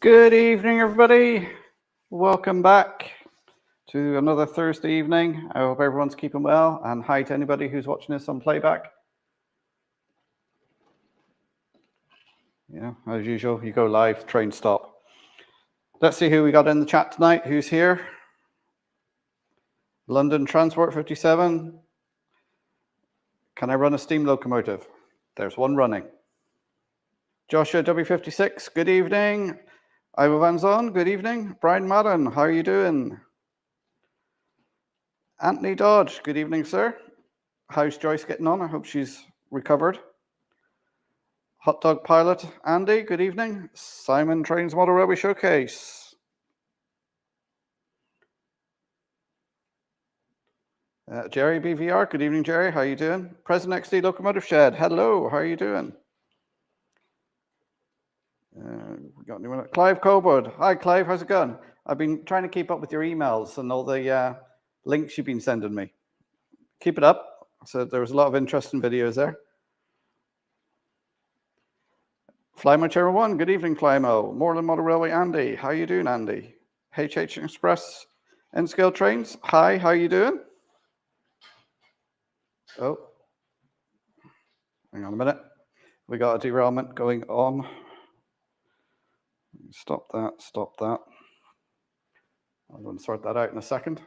Good evening, everybody. Welcome back to another Thursday evening. I hope everyone's keeping well, and hi to anybody who's watching this on playback. Yeah, as usual, you go live, train stop. Let's see who we got in the chat tonight. Who's here? London Transport 57. Can I run a steam locomotive? There's one running. Joshua W56, good evening. Ivo Van Zon, good evening. Brian Madden, how are you doing? Anthony Dodge, good evening, sir. How's Joyce getting on? I hope she's recovered. Hot Dog Pilot, Andy, good evening. Simon Trains Model Railway Showcase. Jerry BVR, good evening, Jerry. How are you doing? President XD Locomotive Shed, hello, how are you doing? We got anyone? Clive Coburn. Hi, Clive. How's it going? I've been trying to keep up with your emails and all the links you've been sending me. Keep it up. So there was a lot of interesting videos there. Flymo Chairman 1. Good evening, Flymo. Moreland Model Railway, Andy. How you doing, Andy? HH Express N-Scale Trains. Hi, how you doing? Oh, hang on a minute. We got a derailment going on. Stop that, stop that. I'm going to sort that out in a second.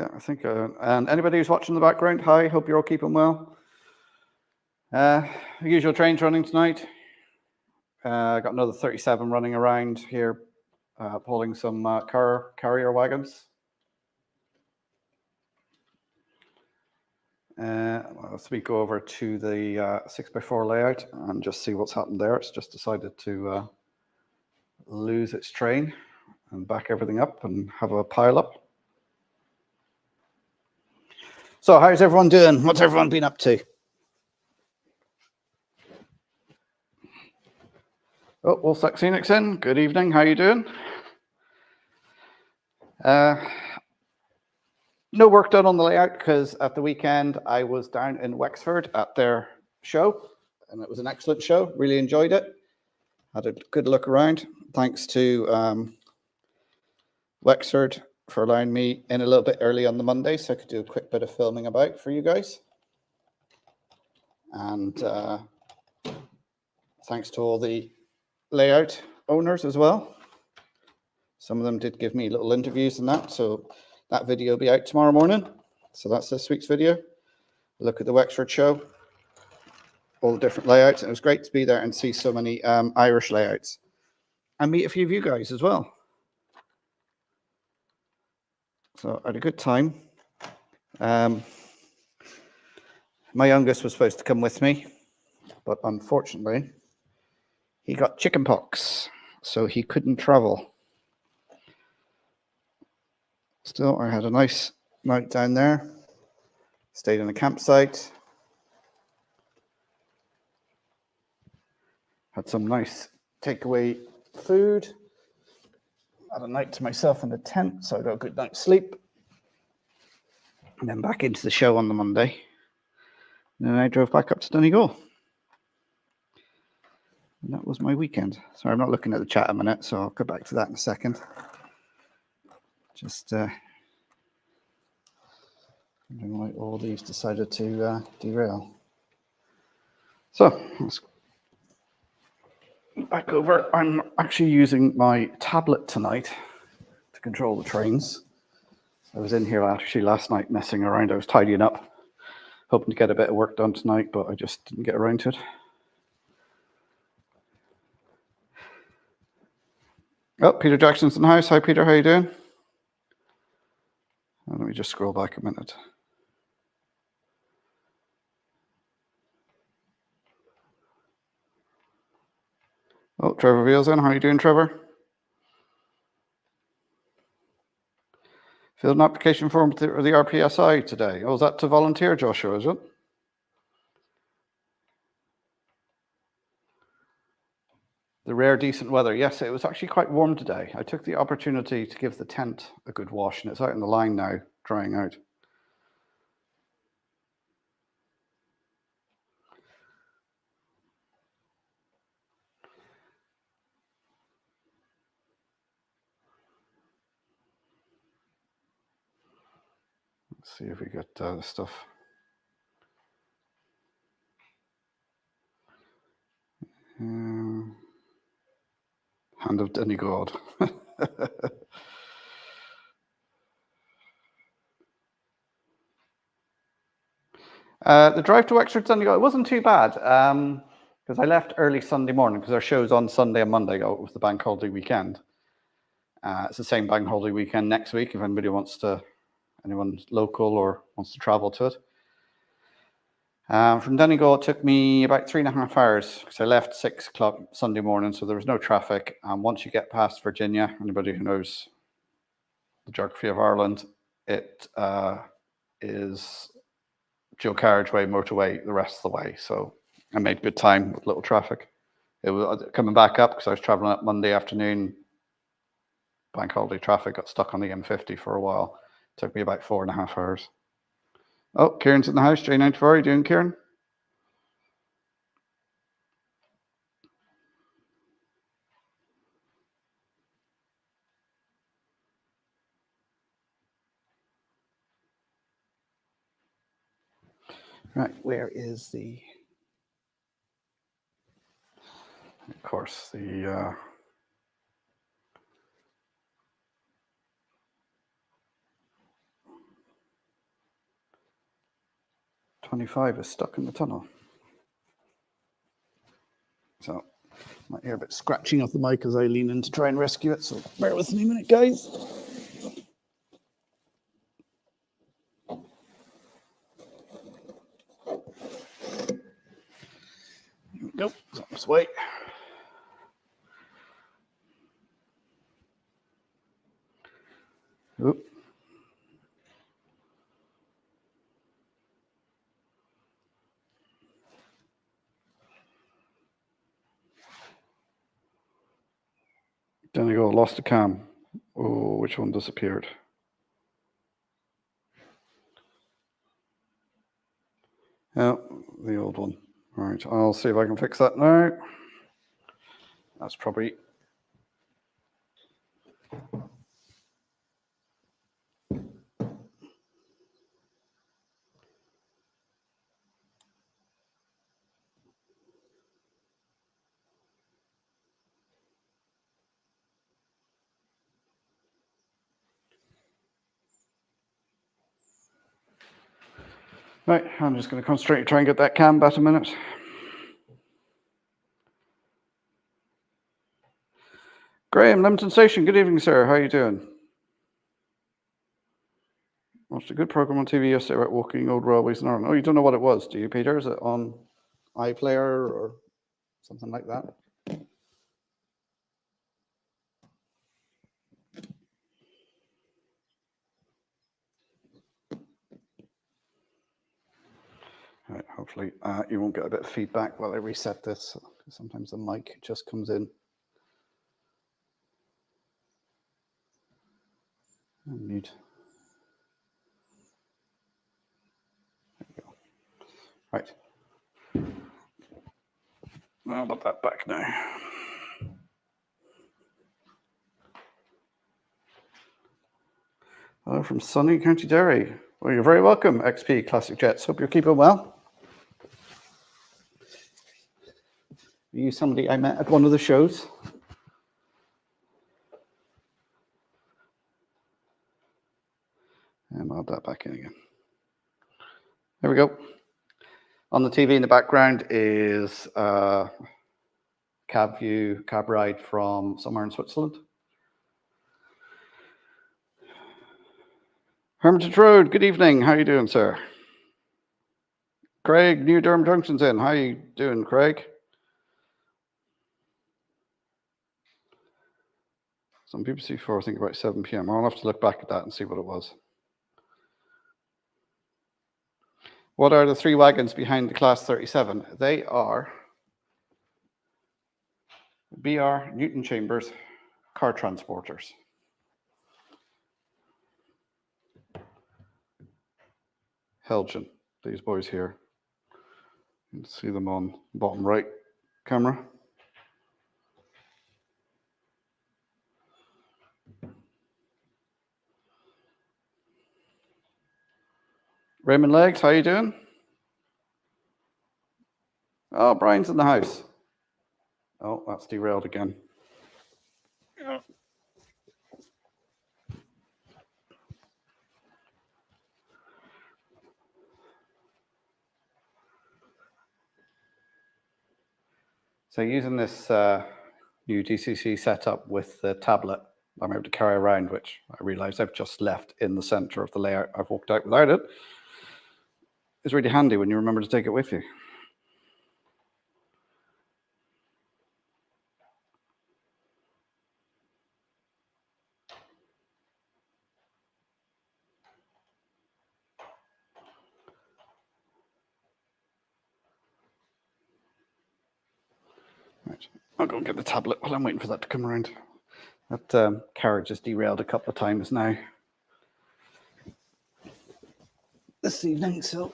Yeah, I think, and anybody who's watching in the background, hi, hope you're all keeping well. Usual trains running tonight. Got another 37 running around here, pulling some carrier wagons. Let's go over to the 6x4 layout and just see what's happened there. It's just decided to lose its train and back everything up and have a pile up. So how's everyone doing? What's everyone been up to? Oh, Wolf Saxenix in. Good evening. How are you doing? No work done on the layout because at the weekend I was down in Wexford at their show, and it was an excellent show. Really enjoyed it. Had a good look around. Thanks to Wexford for allowing me in a little bit early on the Monday so I could do a quick bit of filming about for you guys. And thanks to all the layout owners as well. Some of them did give me little interviews and that, so that video will be out tomorrow morning. So that's this week's video. Look at the Wexford show, all the different layouts. It was great to be there and see so many Irish layouts and meet a few of you guys as well. So I had a good time. My youngest was supposed to come with me, but unfortunately he got chicken pox, so he couldn't travel. Still, I had a nice night down there. Stayed in a campsite. Had some nice takeaway food. Had a night to myself in the tent, so I got a good night's sleep. And then back into the show on the Monday. And then I drove back up to Donegal. And that was my weekend. Sorry, I'm not looking at the chat a minute, so I'll go back to that in a second. Just wondering why all these decided to derail. So let's back over. I'm actually using my tablet tonight to control the trains. I was in here actually last night messing around. I was tidying up, hoping to get a bit of work done tonight, but I just didn't get around to it. Oh, Peter Jackson's in the house. Hi, Peter. How you doing? Let me just scroll back a minute. Oh, Trevor Veal's in. How are you doing, Trevor? Filled an application form for the RPSI today. Oh, is that to volunteer, Joshua, is it? The rare decent weather. Yes, it was actually quite warm today. I took the opportunity to give the tent a good wash, and it's out in the line now, drying out. Let's see if we get stuff. Hand of Donegal. The drive to Wexford Donegal, it wasn't too bad because I left early Sunday morning because our show's on Sunday and Monday. It was the bank holiday weekend. It's the same bank holiday weekend next week if anybody wants to, anyone local or wants to travel to it. From Donegal, it took me about 3.5 hours because I left 6 o'clock Sunday morning, so there was no traffic. Once you get past Virginia, anybody who knows the geography of Ireland, it is dual carriageway, motorway the rest of the way. So I made good time with little traffic. It was coming back up because I was traveling up Monday afternoon. Bank holiday traffic, got stuck on the M50 for a while. It took me about 4.5 hours. Oh, Kieran's in the house. J94, how are you doing, Kieran? Right, where is the... Of course, the... 25 is stuck in the tunnel. So might hear a bit scratching of the mic as I lean in to try and rescue it. So bear with me a minute, guys. Here we go. It's on its way. Oop. Then I go, lost the cam. Oh, which one disappeared? Yeah, the old one. All right, I'll see if I can fix that now. That's probably... Right, I'm just going to concentrate and try and get that cam back a minute. Graham, Lemington Station, good evening, sir. How are you doing? Watched a good program on TV yesterday about walking old railways in Ireland. Oh, you don't know what it was, do you, Peter? Is it on iPlayer or something like that? All right, hopefully you won't get a bit of feedback while I reset this. Sometimes the mic just comes in. I need... There we go. Right. I'll put that back now. Hello from sunny County Derry. Well, you're very welcome, XP Classic Jets. Hope you're keeping well. Are you somebody I met at one of the shows? And I'll add that back in again. There we go. On the TV in the background is cab view, cab ride from somewhere in Switzerland. Hermitage Road, good evening. How are you doing, sir? Craig, New Durham Junction's in. How are you doing, Craig? Some BBC 4, I think about 7 p.m. I'll have to look back at that and see what it was. What are the 3 wagons behind the Class 37? They are BR Newton Chambers car transporters. Helgen, these boys here. You can see them on bottom right camera. Raymond Legs, how you doing? Oh, Brian's in the house. Oh, that's derailed again. So using this new DCC setup with the tablet I'm able to carry around, which I realize I've just left in the center of the layout. I've walked out without it. It's really handy when you remember to take it with you. Right. I'll go and get the tablet while I'm waiting for that to come around. That carriage has derailed a couple of times now this evening, so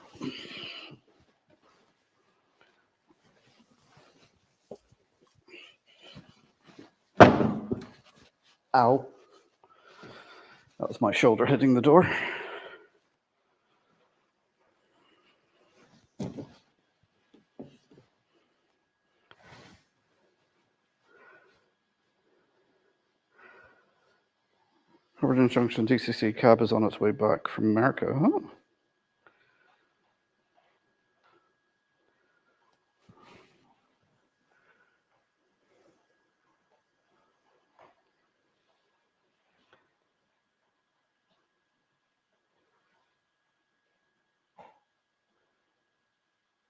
ow. That was my shoulder hitting the door. Lemington Junction DCC cab is on its way back from America. Oh.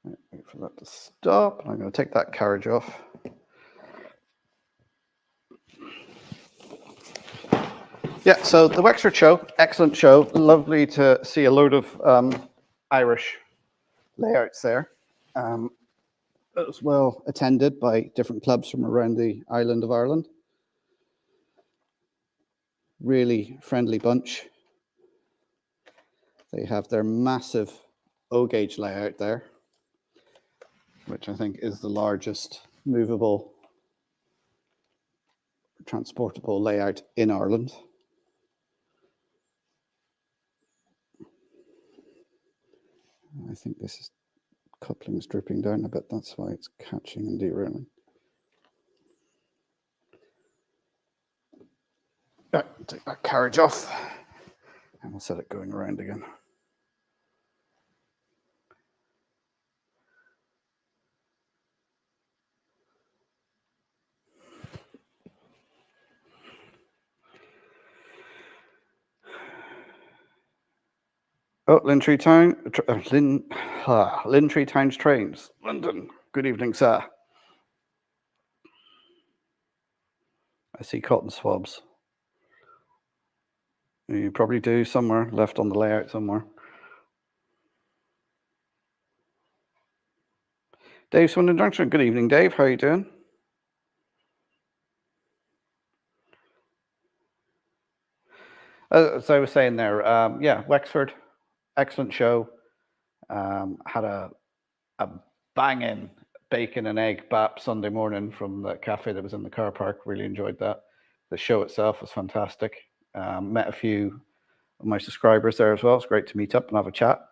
Wait for that to stop. I'm going to take that carriage off. Yeah, so the Wexford show, excellent show. Lovely to see a load of Irish layouts there. It was well attended by different clubs from around the island of Ireland. Really friendly bunch. They have their massive O-gauge layout there, which I think is the largest movable, transportable layout in Ireland. I think this is coupling is dripping down a bit. That's why it's catching and derailing. Right, take that carriage off and we'll set it going around again. Oh, Lintree Town, Lintree Town's trains, London. Good evening, sir. I see cotton swabs. You probably do somewhere, left on the layout somewhere. Dave Swindon Junction, good evening, Dave. How are you doing? As I was saying there, yeah, Wexford, excellent show. Had a banging bacon and egg bap Sunday morning from the cafe that was in the car park. Really enjoyed that. The show itself was fantastic. Met a few of my subscribers there as well. It's great to meet up and have a chat.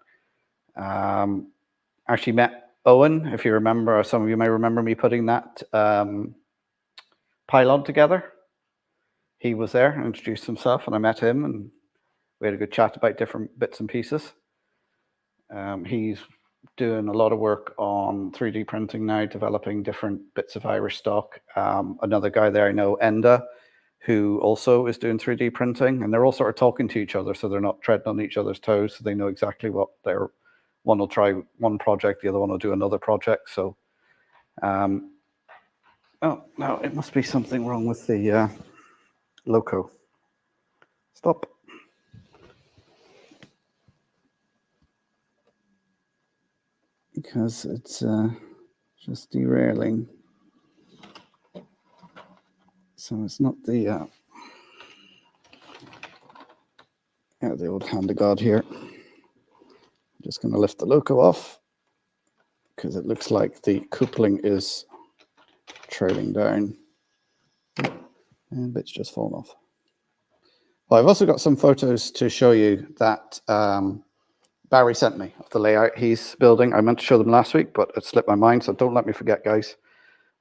Actually met Owen, if you remember, or some of you may remember me putting that pylon together. He was there and introduced himself, and I met him, and we had a good chat about different bits and pieces. He's doing a lot of work on 3D printing now, developing different bits of Irish stock. Another guy there I know, Enda, who also is doing 3D printing, and they're all sort of talking to each other, so they're not treading on each other's toes, so they know exactly what they're, one will try one project, the other one will do another project. So, oh, no, it must be something wrong with the loco. Stop. Because it's just derailing. So it's not the yeah, the old hand of God here. I'm just going to lift the loco off because it looks like the coupling is trailing down and bits just fallen off. Well, I've also got some photos to show you that Barry sent me of the layout he's building. I meant to show them last week, but it slipped my mind, so don't let me forget, guys.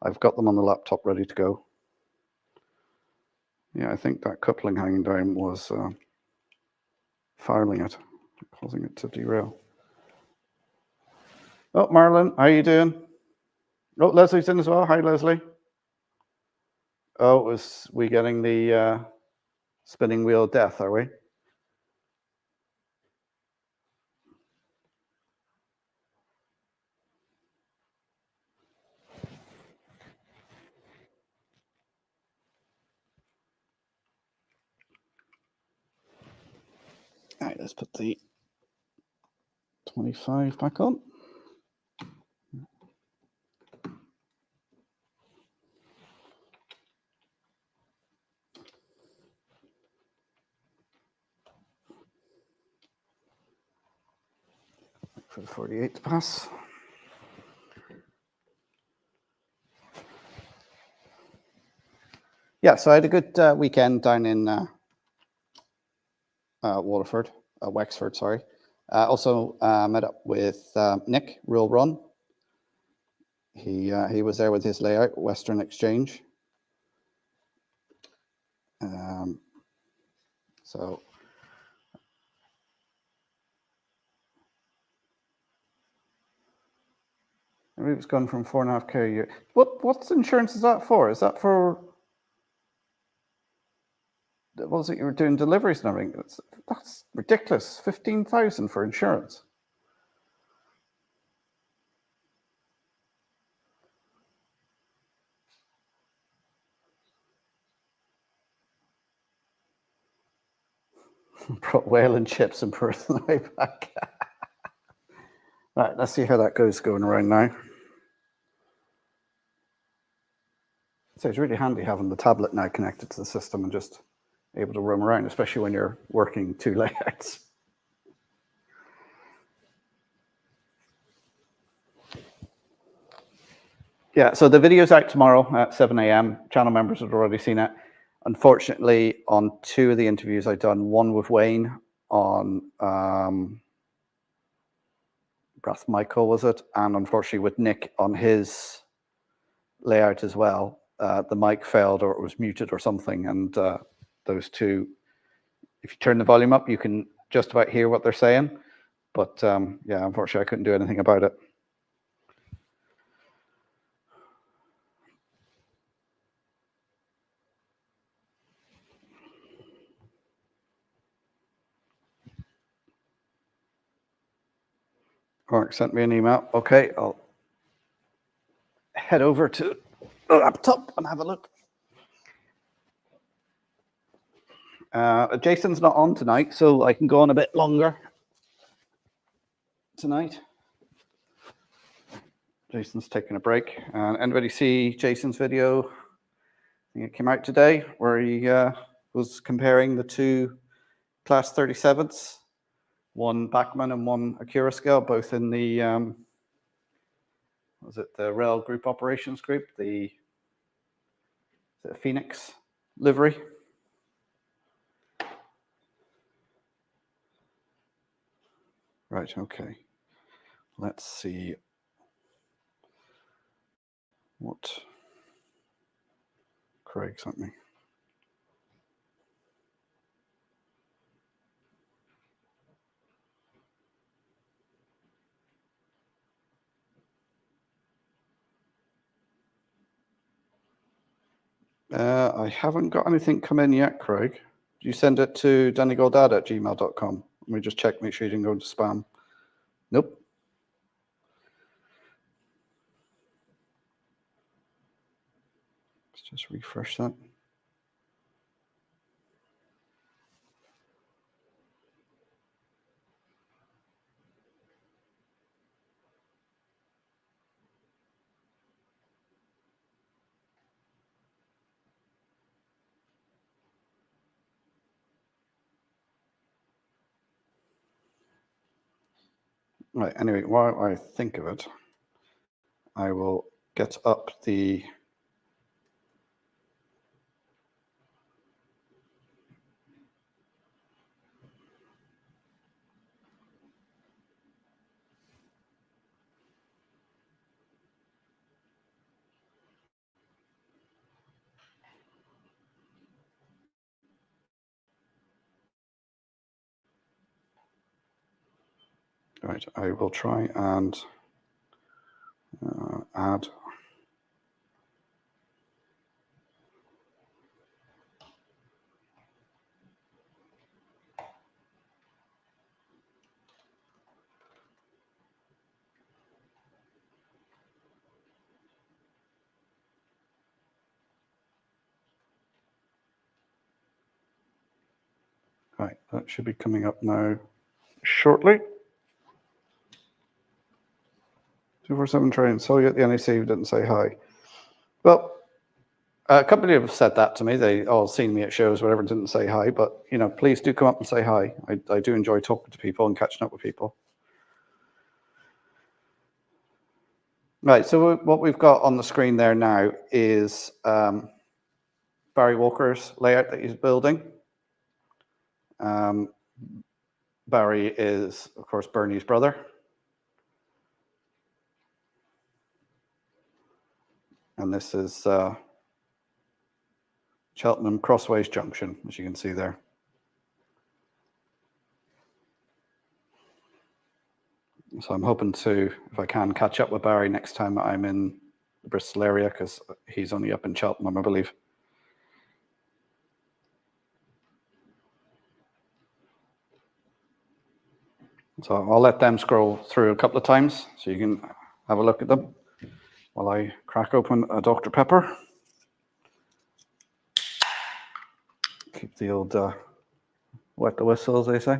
I've got them on the laptop ready to go. Yeah, I think that coupling hanging down was fouling it, causing it to derail. Oh, Marlon, how you doing? Oh, Leslie's in as well. Hi, Leslie. Oh, was we getting the spinning wheel of death, are we? All right, let's put the 25 back on. For the 48 to pass. Yeah, so I had a good weekend down in Wexford, sorry. Also met up with Nick, Real Run. He was there with his layout, Western Exchange. So maybe it's gone from 4.5K a year. What's insurance is that for? Is that for, what was it, you were doing deliveries and everything? That's ridiculous. 15,000 for insurance. Brought whale and chips and Perth on the way back. Right, let's see how that goes going around now. So it's really handy having the tablet now connected to the system and just able to roam around, especially when you're working two layouts. Yeah, so the video's out tomorrow at 7 a.m. Channel members have already seen it. Unfortunately, on two of the interviews I've done, one with Wayne on Brath Michael, was it? And unfortunately with Nick on his layout as well, the mic failed or it was muted or something. And those two, if you turn the volume up, you can just about hear what they're saying. But yeah, unfortunately, I couldn't do anything about it. Mark sent me an email. Okay, I'll head over to the laptop and have a look. Jason's not on tonight, so I can go on a bit longer tonight. Jason's taking a break. Anybody see Jason's video? I think it came out today where he was comparing the two Class 37s, one Bachmann and one Acura scale, both in the was it the Rail Group Operations Group, the Phoenix livery. Right, okay. Let's see what Craig sent me. I haven't got anything come in yet, Craig. Did you send it to donegaldad@gmail.com? Let me just check, make sure you didn't go into spam. Nope. Let's just refresh that. Right, anyway, while I think of it, I will get up the Right, I will try and add. Right, that should be coming up now shortly. 247 train. Saw you at the NEC, you didn't say hi. Well, a couple of people have said that to me. They all seen me at shows, whatever, didn't say hi. But, you know, please do come up and say hi. I do enjoy talking to people and catching up with people. Right, so what we've got on the screen there now is Barry Walker's layout that he's building. Barry is, of course, Bernie's brother. And this is Cheltenham Crossways Junction, as you can see there. So I'm hoping to, if I can, catch up with Barry next time I'm in the Bristol area, because he's only up in Cheltenham, I believe. So I'll let them scroll through a couple of times so you can have a look at them while I crack open a Dr. Pepper. Keep the old wet the whistle, as they say.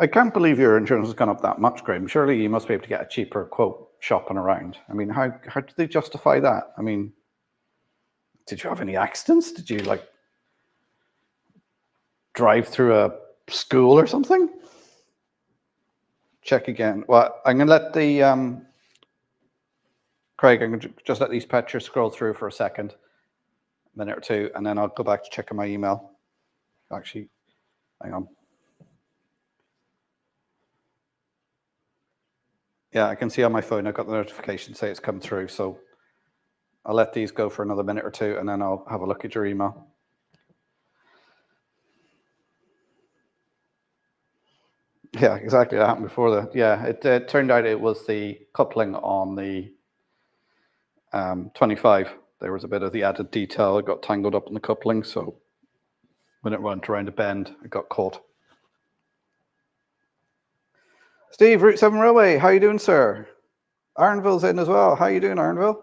I can't believe your insurance has gone up that much, Graham. Surely you must be able to get a cheaper quote shopping around. I mean, how did they justify that? I mean, did you have any accidents? Did you like drive through a school or something? Check again. Well, I'm going to let the Craig, I'm going to just let these pictures scroll through for a second, a minute or two, and then I'll go back to checking my email. Actually, hang on. Yeah, I can see on my phone, I've got the notification say it's come through. So I'll let these go for another minute or two, and then I'll have a look at your email. Yeah, exactly. That happened before that. Yeah, it turned out it was the coupling on the 25. There was a bit of the added detail. It got tangled up in the coupling. So when it went around a bend, it got caught. Steve, Route 7 Railway, how you doing, sir? Arnville's in as well. How you doing, Arnville?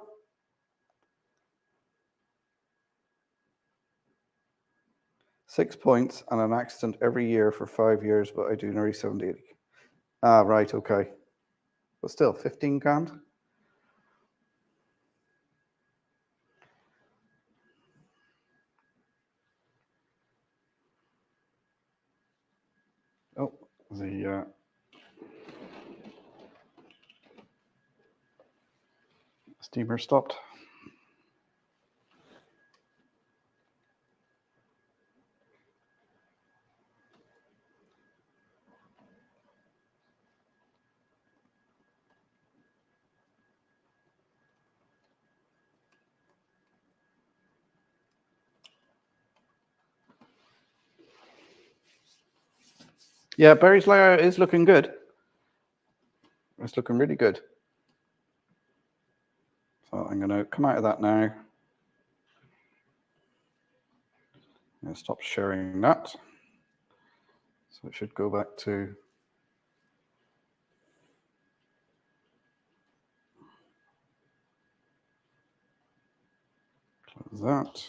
Six points and an accident every year for 5 years, but I do nearly 70. Ah, right, okay. But still, 15 grand? Oh, the steamer stopped. Yeah, Barry's layout is looking good. It's looking really good. So I'm going to come out of that now. I'm going to stop sharing that. So it should go back to close that.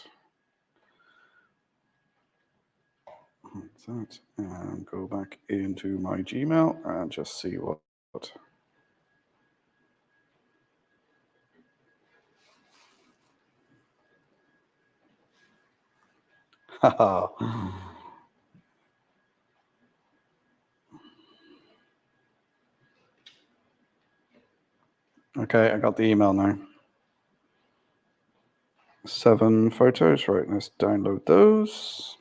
That, and go back into my Gmail and just see what. Haha. Okay, I got the email now. 7 photos, right? Let's download those.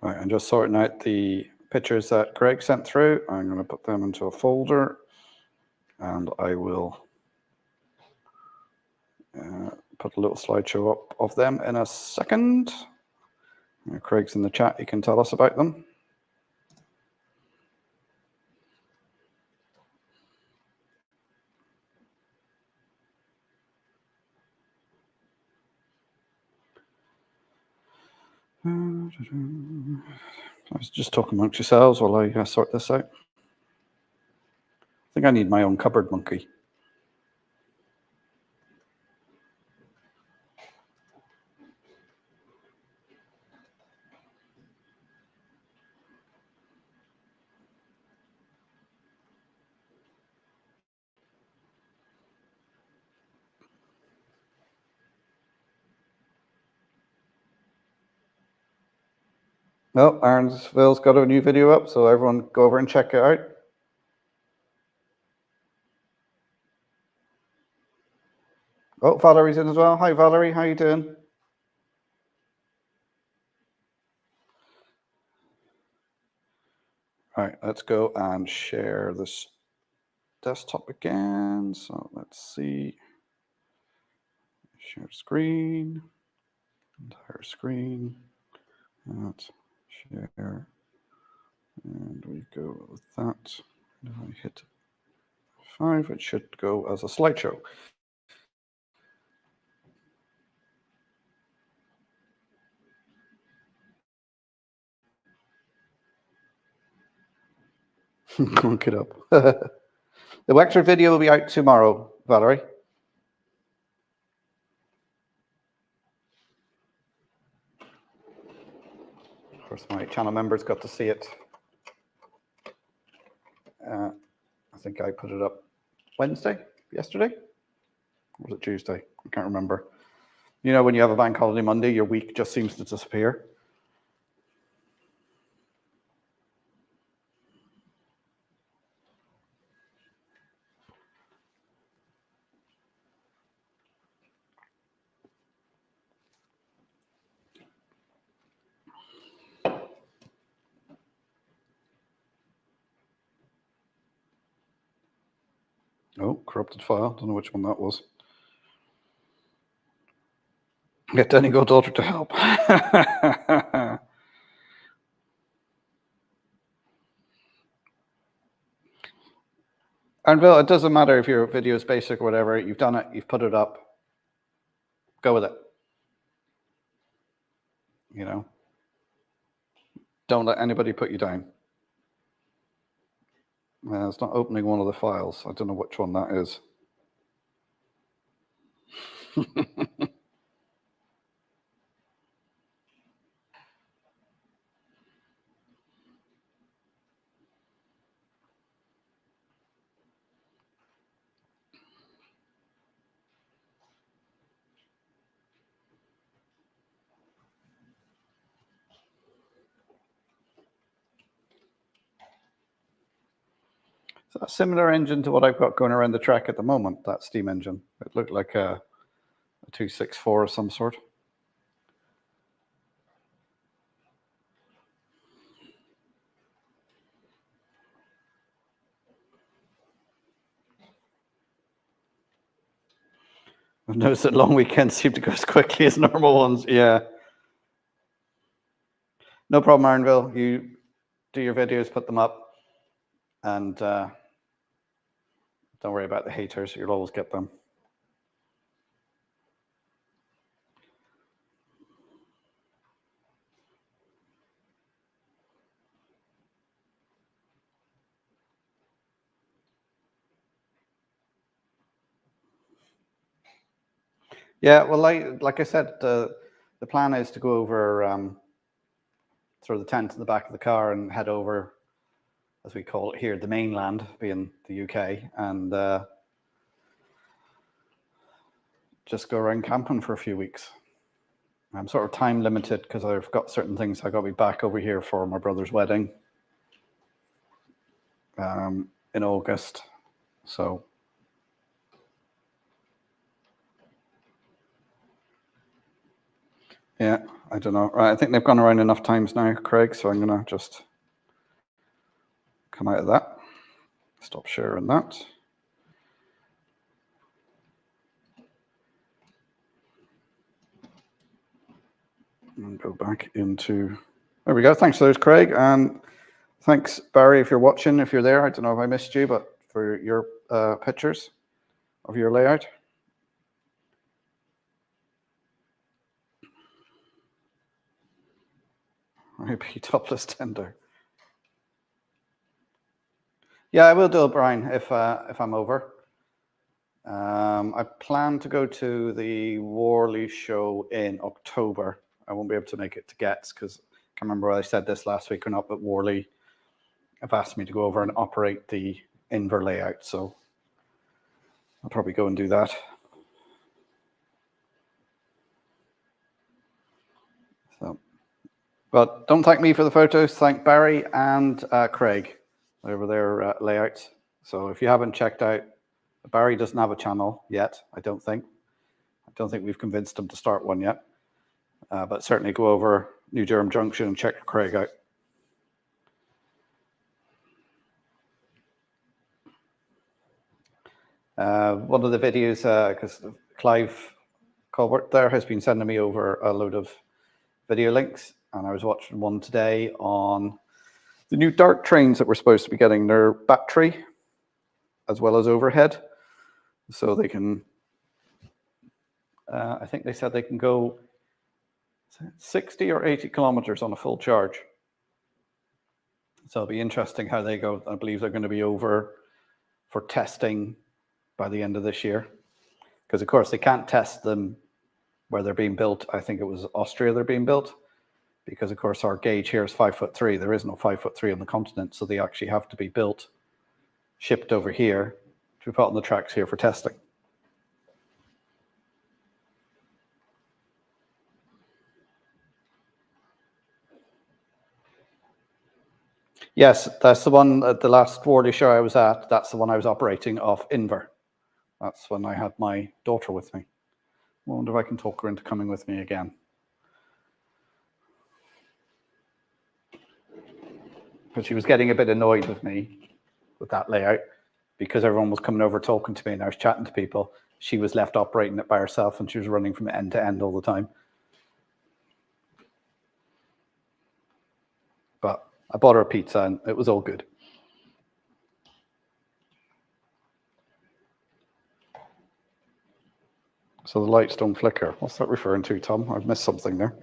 Right, I'm just sorting out the pictures that Greg sent through. I'm going to put them into a folder, and I will put a little slideshow up of them in a second. Craig's in the chat, he can tell us about them. I was just talking amongst yourselves while I sort this out. I think I need my own cupboard monkey. Oh, Arnsville's got a new video up, so everyone go over and check it out. Oh, Valerie's in as well. Hi, Valerie. How you doing? All right, let's go and share this desktop again. So let's see. Share screen. Entire screen. Let's share. And we go with that. If I hit 5, it should go as a slideshow. Look it up. The Wexford video will be out tomorrow, Valerie. Of course, my channel members got to see it. I think I put it up yesterday? Or was it Tuesday? I can't remember. You know, when you have a bank holiday Monday, your week just seems to disappear. Oh, corrupted file. Don't know which one that was. Get Donegal daughter to help. And Bill, it doesn't matter if your video is basic or whatever. You've done it. You've put it up. Go with it. You know, don't let anybody put you down. It's not opening one of the files. I don't know which one that is. It's a similar engine to what I've got going around the track at the moment, that steam engine. It looked like a 264 of some sort. I've noticed that long weekends seem to go as quickly as normal ones. Yeah. No problem, Arnville. You do your videos, put them up, and don't worry about the haters. You'll always get them. Yeah, well, like I said, the plan is to go over throw the tent in the back of the car and head over, as we call it here, the mainland, being the UK, and just go around camping for a few weeks. I'm sort of time limited because I've got certain things I got to be back over here for my brother's wedding in August. So yeah, I don't know. Right, I think they've gone around enough times now, Craig. So I'm gonna just come out of that. Stop sharing that. And go back into, there we go. Thanks for those, Craig. And thanks, Barry, if you're watching, if you're there. I don't know if I missed you, but for your pictures of your layout. Maybe topless tender. Yeah, I will do it, Brian, if I'm over. I plan to go to the Worley show in October. I won't be able to make it to Getz because I can't remember whether I said this last week or not, but Worley have asked me to go over and operate the Inver layout, so I'll probably go and do that. So, but don't thank me for the photos. Thank Barry and Craig over their layouts. So if you haven't checked out, Barry doesn't have a channel yet, I don't think. I don't think we've convinced him to start one yet. But certainly go over New Durham Junction and check Craig out. One of the videos, because Clive Colbert there has been sending me over a load of video links, and I was watching one today on the new Dart trains that we're supposed to be getting. Their battery as well as overhead, so they can, I think they said they can go 60 or 80 kilometers on a full charge. So it'll be interesting how they go. I believe they're going to be over for testing by the end of this year, because of course they can't test them where they're being built. I think it was Austria they're being built, because of course our gauge here is 5'3". There is no 5'3" on the continent, so they actually have to be built, shipped over here to be put on the tracks here for testing. Yes, that's the one at the last Worley show I was at. That's the one I was operating off Inver. That's when I had my daughter with me. I wonder if I can talk her into coming with me again. But she was getting a bit annoyed with me with that layout, because everyone was coming over talking to me and I was chatting to people. She was left operating it by herself and she was running from end to end all the time. But I bought her a pizza and it was all good. So the lights don't flicker. What's that referring to, Tom? I've missed something there.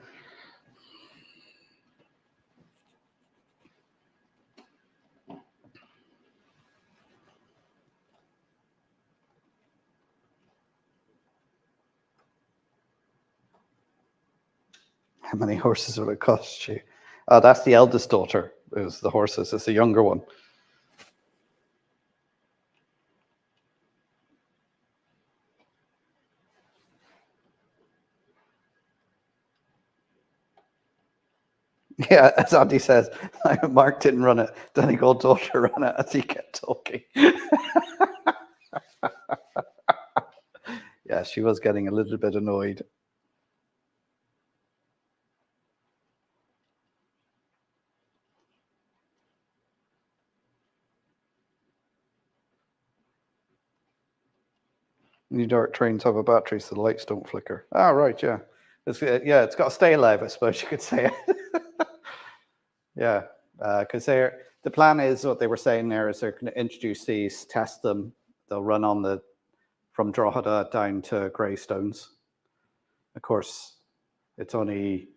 How many horses will it cost you? That's the eldest daughter. It was the horses. It's the younger one. Yeah, as Andy says, Mark didn't run it. Donegal daughter ran it as he kept talking. Yeah, she was getting a little bit annoyed. New Dart trains have a battery, so the lights don't flicker. Ah, right, yeah. It's got to stay alive, I suppose you could say. Yeah, because the plan is, what they were saying there is they're going to introduce these, test them. They'll run on from Drogheda down to Greystones. Of course, it's only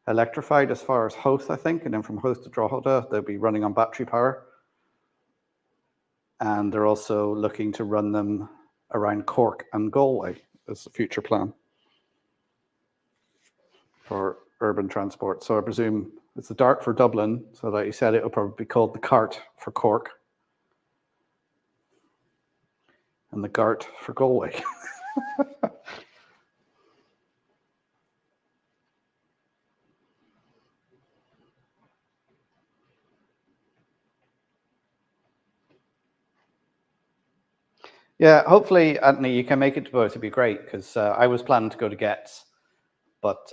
electrified as far as Howth, I think, and then from Howth to Drogheda, they'll be running on battery power. And they're also looking to run them around Cork and Galway as the future plan for urban transport. So I presume it's the Dart for Dublin. So like you said, it'll probably be called the Cart for Cork and the Gart for Galway. Yeah, hopefully, Anthony, you can make it to both. It'd be great, because I was planning to go to Getz, but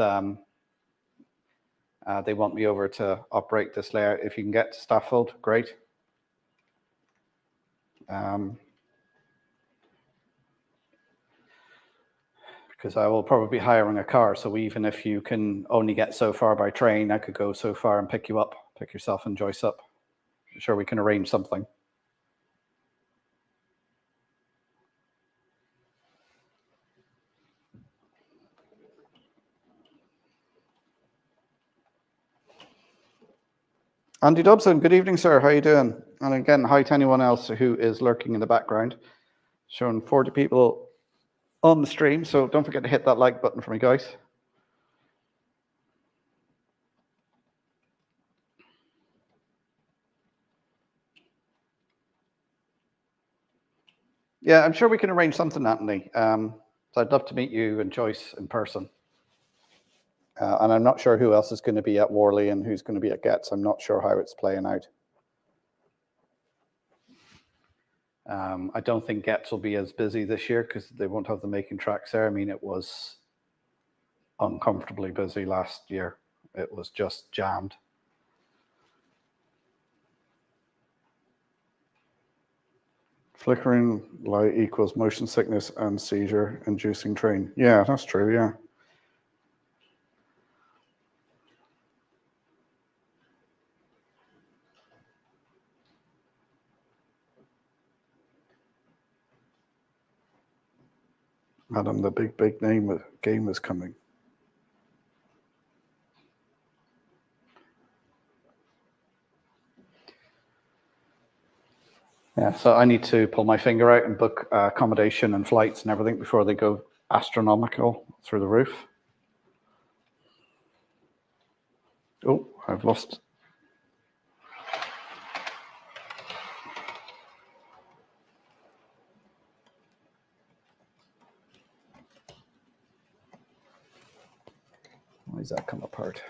they want me over to operate this layout. If you can get to Stafford, great. Because I will probably be hiring a car, so even if you can only get so far by train, I could go so far and pick you up, pick yourself and Joyce up. I'm sure we can arrange something. Andy Dobson, good evening, sir. How are you doing? And again, hi to anyone else who is lurking in the background. Showing 40 people on the stream, so don't forget to hit that like button for me, guys. Yeah, I'm sure we can arrange something, Anthony. So I'd love to meet you and Joyce in person. And I'm not sure who else is going to be at Worley and who's going to be at Getz. I'm not sure how it's playing out. I don't think Getz will be as busy this year because they won't have the making tracks there. I mean, it was uncomfortably busy last year. It was just jammed. Flickering light equals motion sickness and seizure inducing train. Yeah, that's true, yeah. Adam, the big game is coming. Yeah, so I need to pull my finger out and book accommodation and flights and everything before they go astronomical through the roof. Oh, I've lost. Why does that come apart?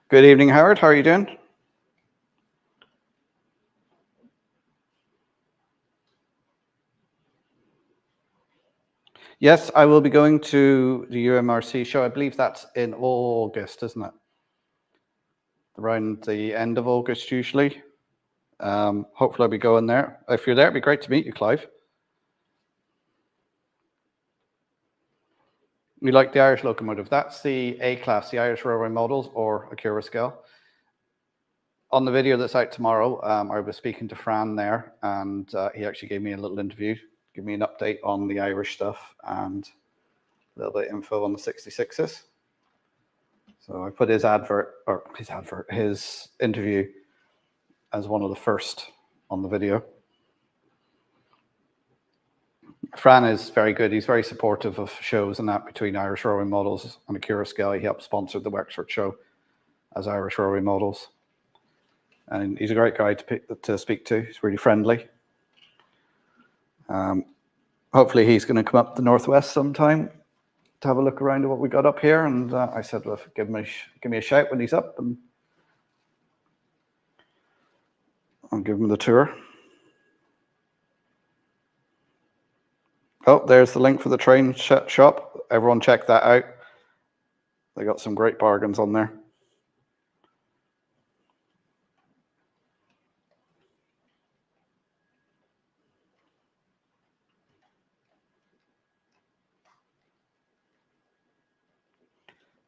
Good evening, Howard. How are you doing? Yes, I will be going to the UMRC show. I believe that's in August, isn't it? Around the end of August, usually. Hopefully I'll be going there. If you're there, it'd be great to meet you, Clive. We like the Irish locomotive. That's the A-class, the Irish Railway Models, or Acura scale. On the video that's out tomorrow, I was speaking to Fran there, and he actually gave me a little interview, give me an update on the Irish stuff and a little bit of info on the 66s. So I put his interview as one of the first on the video. Fran is very good. He's very supportive of shows and that between Irish Railway Models and Acura scale. He helped sponsor the Wexford show as Irish Railway Models. And he's a great guy to speak to. He's really friendly. Hopefully he's going to come up the Northwest sometime to have a look around at what we got up here. And I said, well, give me a shout when he's up, and I'll give him the tour. Oh, there's the link for the train shop. Everyone check that out. They got some great bargains on there.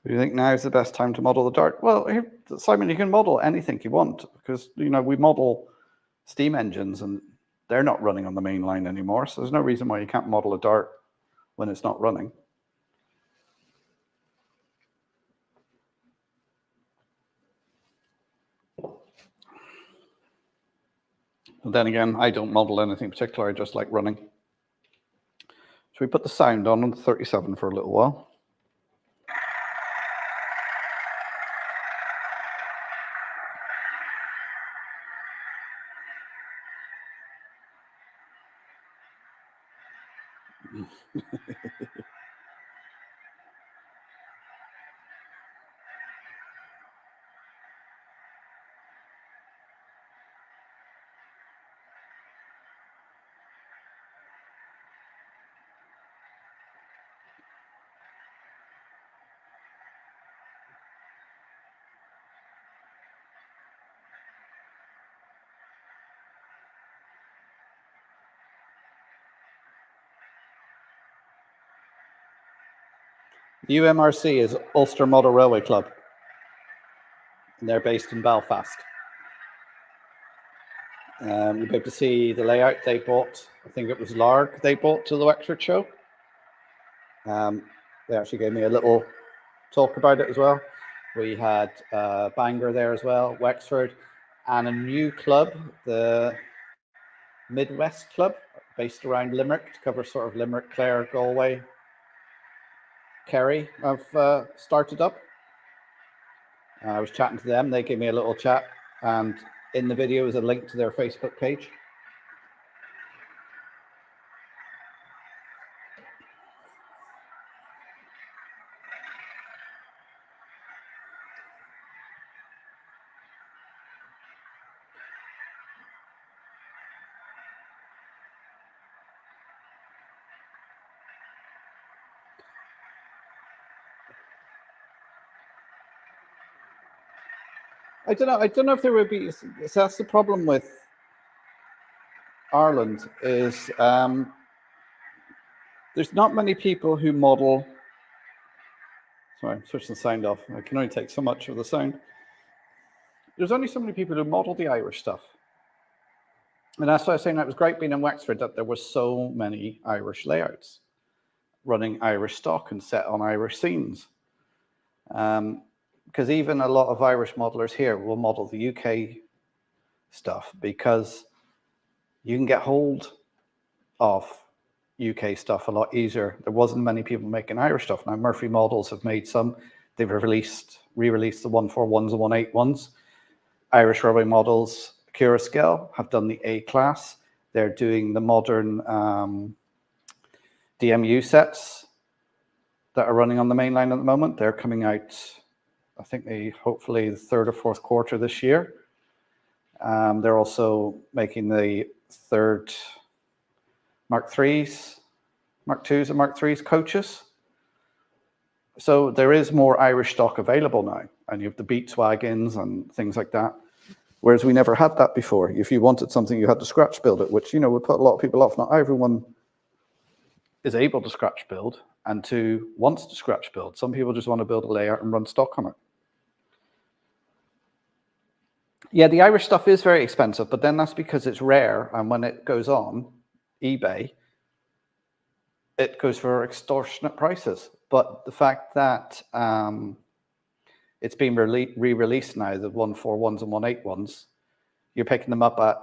Do you think now is the best time to model the Dart? Well, here, Simon, you can model anything you want, because we model steam engines and they're not running on the main line anymore. So there's no reason why you can't model a Dart when it's not running. But then again, I don't model anything particular. I just like running. Should we put the sound on the 37 for a little while? The UMRC is Ulster Model Railway Club, and they're based in Belfast. You'll be able to see the layout they bought. I think it was Larg they bought to the Wexford show. They actually gave me a little talk about it as well. We had Bangor there as well, Wexford, and a new club, the Midwest Club, based around Limerick, to cover sort of Limerick, Clare, Galway, Kerry, have started up. I was chatting to them. They gave me a little chat, and in the video is a link to their Facebook page. I don't know if there would be. So that's the problem with Ireland is there's not many people who model. Sorry, I'm switching the sound off. I can only take so much of the sound. There's only so many people who model the Irish stuff. And that's why I was saying that it was great being in Wexford that there were so many Irish layouts running Irish stock and set on Irish scenes. Because even a lot of Irish modelers here will model the UK stuff because you can get hold of UK stuff a lot easier. There wasn't many people making Irish stuff. Now Murphy Models have made some. They've re-released the 141s and 181s. Irish Railway Models, Curascale have done the A class. They're doing the modern DMU sets that are running on the main line at the moment. They're coming out, I think hopefully the third or fourth quarter this year. They're also making the third Mark 3s, Mark 2s and Mark 3s coaches. So there is more Irish stock available now, and you have the Beats wagons and things like that. Whereas we never had that before. If you wanted something, you had to scratch build it, which, would put a lot of people off. Not everyone is able to scratch build and wants to scratch build. Some people just want to build a layout and run stock on it. Yeah, the Irish stuff is very expensive, but then that's because it's rare. And when it goes on eBay, it goes for extortionate prices. But the fact that it's been re-released now, the 141s and 181s, you're picking them up at,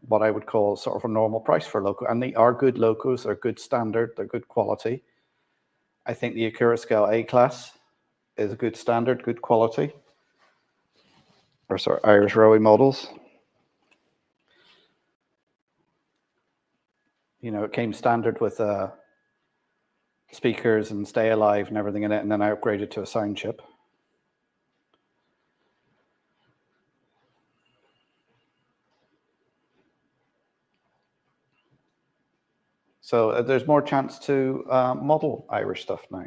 what I would call sort of a normal price for a loco. And they are good locos, they're good standard, they're good quality. I think the Curascale A class is a good standard, good quality. Or sorry, Irish Railway Models. It came standard with speakers and Stay Alive and everything in it, and then I upgraded to a sound chip. So there's more chance to model Irish stuff now.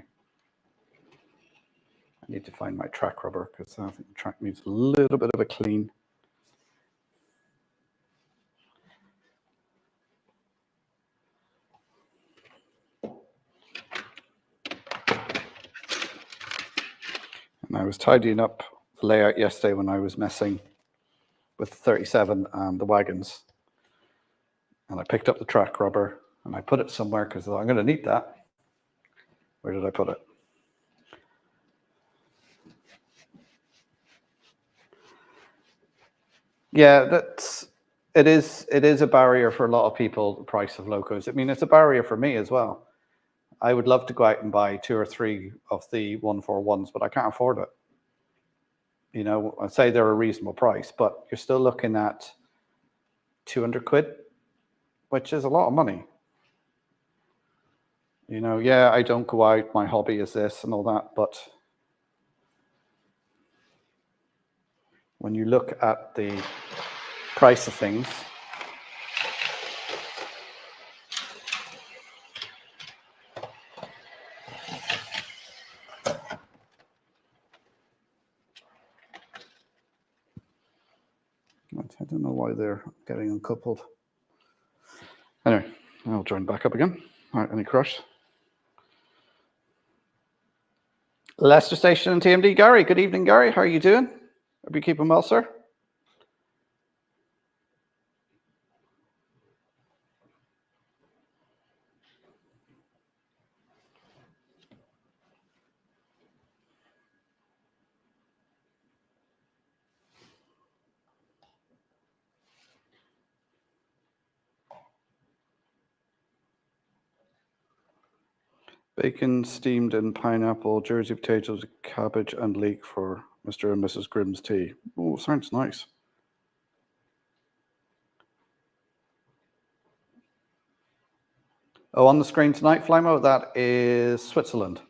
I need to find my track rubber because I think the track needs a little bit of a clean. And I was tidying up the layout yesterday when I was messing with the 37 and the wagons. And I picked up the track rubber and I put it somewhere because I'm going to need that. Where did I put it? Yeah, it is a barrier for a lot of people, the price of locos. I mean, it's a barrier for me as well. I would love to go out and buy 2 or 3 of the 141s, but I can't afford it. I'd say they're a reasonable price, but you're still looking at 200 quid, which is a lot of money. You know, yeah, I don't go out, my hobby is this and all that, but when you look at the price of things, I don't know why they're getting uncoupled. Anyway, I'll join back up again. All right, any crush? Leicester Station and TMD. Gary, good evening, Gary. How are you doing? Hope you keeping well, sir. Bacon steamed in pineapple, Jersey potatoes, cabbage, and leek for Mr. and Mrs. Grimm's tea. Oh, sounds nice. Oh, on the screen tonight, Flymo, that is Switzerland.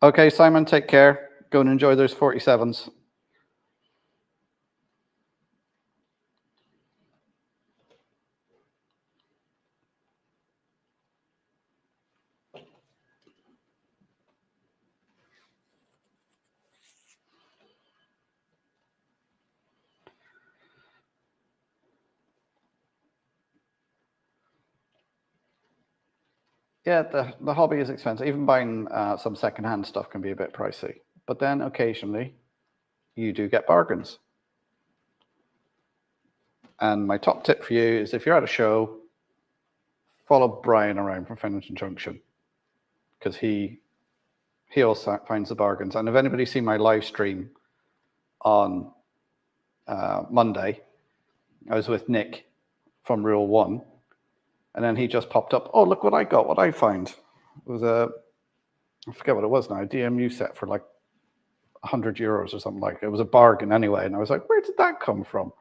Okay, Simon, take care. Go and enjoy those 47s. Yeah, the hobby is expensive. Even buying some secondhand stuff can be a bit pricey. But then occasionally you do get bargains. And my top tip for you is if you're at a show, follow Brian around from Lemington Junction, because he also finds the bargains. And if anybody's seen my live stream on Monday, I was with Nick from Rule 1, and then he just popped up, oh, look what I got, what I find. It was I forget what it was now, a DMU set for like 100 euros or something like that. It was a bargain anyway. And I was like, where did that come from?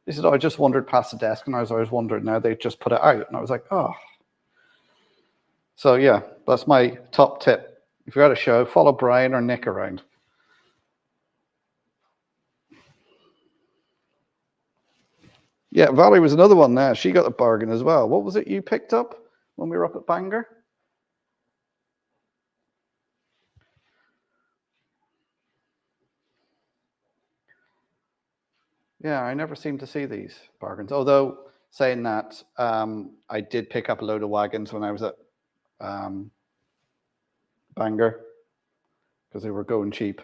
He said, oh, I just wandered past the desk and I was always wondering, now they just put it out. And I was like, oh. So yeah, that's my top tip. If you're at a show, follow Brian or Nick around. Yeah, Valerie was another one there. She got a bargain as well. What was it you picked up when we were up at Bangor? Yeah, I never seem to see these bargains. Although, saying that, I did pick up a load of wagons when I was at Bangor because they were going cheap.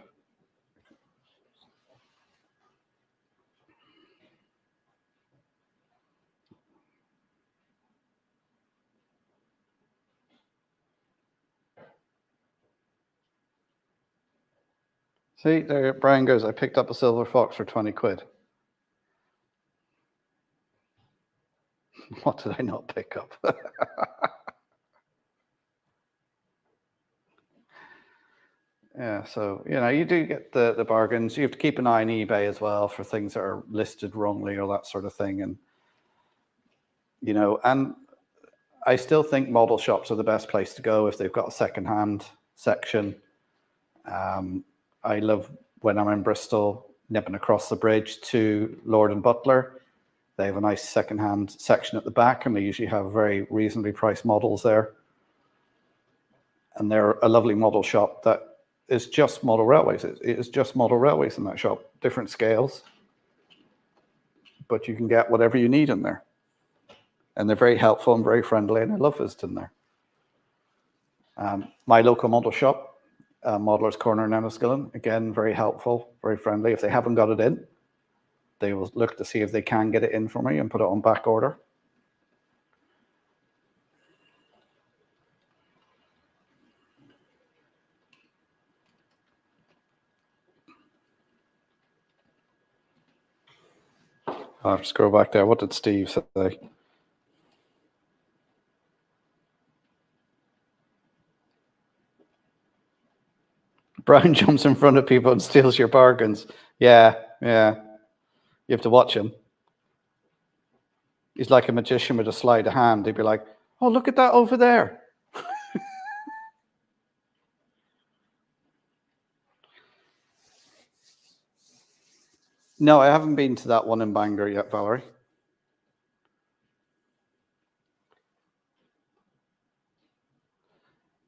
See, there Brian goes, I picked up a silver fox for 20 quid. What did I not pick up? Yeah, so, you know, you do get the bargains. You have to keep an eye on eBay as well for things that are listed wrongly or that sort of thing. And, you know, and I still think model shops are the best place to go if they've got a secondhand section. I love when I'm in Bristol, nipping across the bridge to Lord and Butler. They have a nice secondhand section at the back, and they usually have very reasonably priced models there. And they're a lovely model shop that is just model railways. It is just model railways in that shop, different scales, but you can get whatever you need in there. And they're very helpful and very friendly, and I love visiting there. My local model shop, Modeller's Corner in Enniskillen, again, very helpful, very friendly. If they haven't got it in, they will look to see if they can get it in for me and put it on back order. I'll have to scroll back there. What did Steve say? Brian jumps in front of people and steals your bargains. Yeah. You have to watch him. He's like a magician with a sleight of hand. He'd be like, oh, look at that over there. No, I haven't been to that one in Bangor yet, Valerie.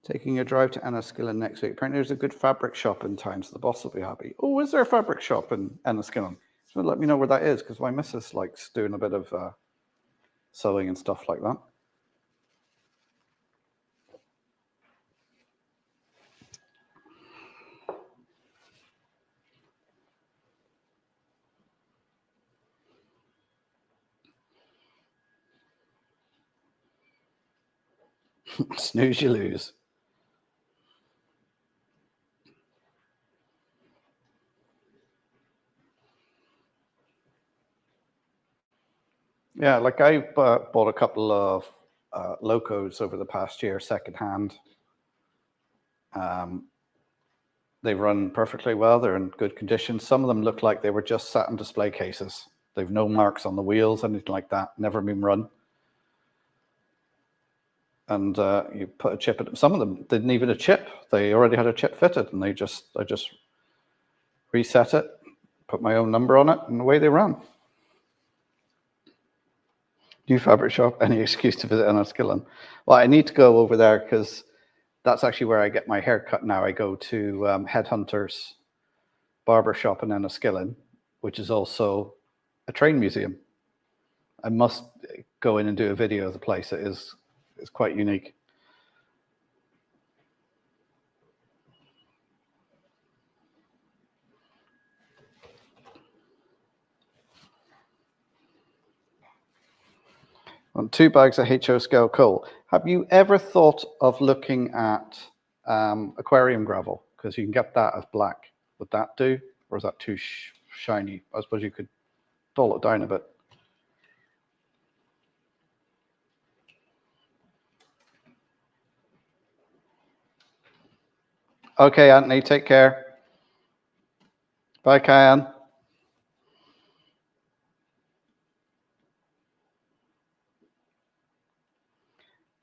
Taking a drive to Enniskillen next week. Apparently there's a good fabric shop in town, so the boss will be happy. Oh, is there a fabric shop in Enniskillen? So let me know where that is, because my missus likes doing a bit of sewing and stuff like that. Snooze, you lose. Yeah, like I bought a couple of locos over the past year, secondhand. They've run perfectly well. They're in good condition. Some of them look like they were just sat in display cases. They've no marks on the wheels, anything like that. Never been run. And you put a chip in. Some of them didn't even a chip. They already had a chip fitted, and I just reset it, put my own number on it, and away they ran. New fabric shop, any excuse to visit Enniskillen. Well, I need to go over there because that's actually where I get my hair cut now. I go to Headhunters barber shop in Enniskillen, which is also a train museum. I must go in and do a video of the place. It is quite unique. On 2 bags of HO scale coal. Have you ever thought of looking at aquarium gravel? Because you can get that as black. Would that do? Or is that too shiny? I suppose you could dull it down a bit. Okay, Anthony, take care. Bye, Kyan.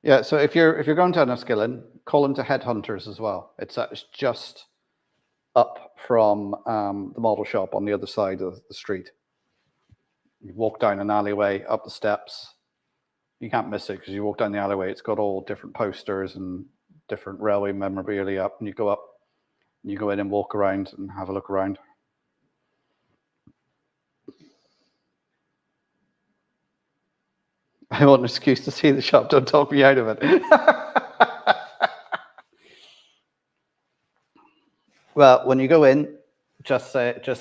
Yeah, so if you're going to Enniskillen, call into Headhunters as well. It's just up from the model shop on the other side of the street. You walk down an alleyway, up the steps. You can't miss it because you walk down the alleyway. It's got all different posters and different railway memorabilia up, and you go up, and you go in and walk around and have a look around. I want an excuse to see the shop. Don't talk me out of it. Well, when you go in, just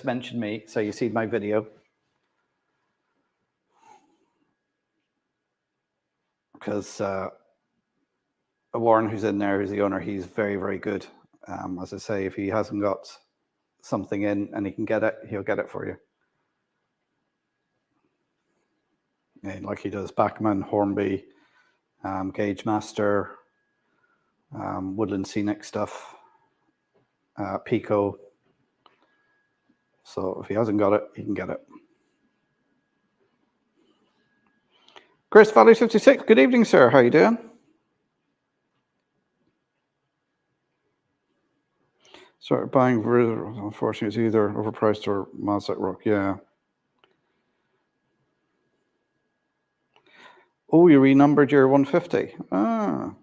mention me so you see my video. Because Warren, who's in there, who's the owner, he's very, very good. As I say, if he hasn't got something in and he can get it, he'll get it for you. Yeah, like he does Bachman, Hornby, Gauge Master, Woodland Scenic stuff, Pico. So if he hasn't got it, he can get it. Chris Valley 56, good evening, sir. How are you doing? Started buying, unfortunately, it's either overpriced or Mazda Rock, yeah. Oh, you renumbered your 150. Ah.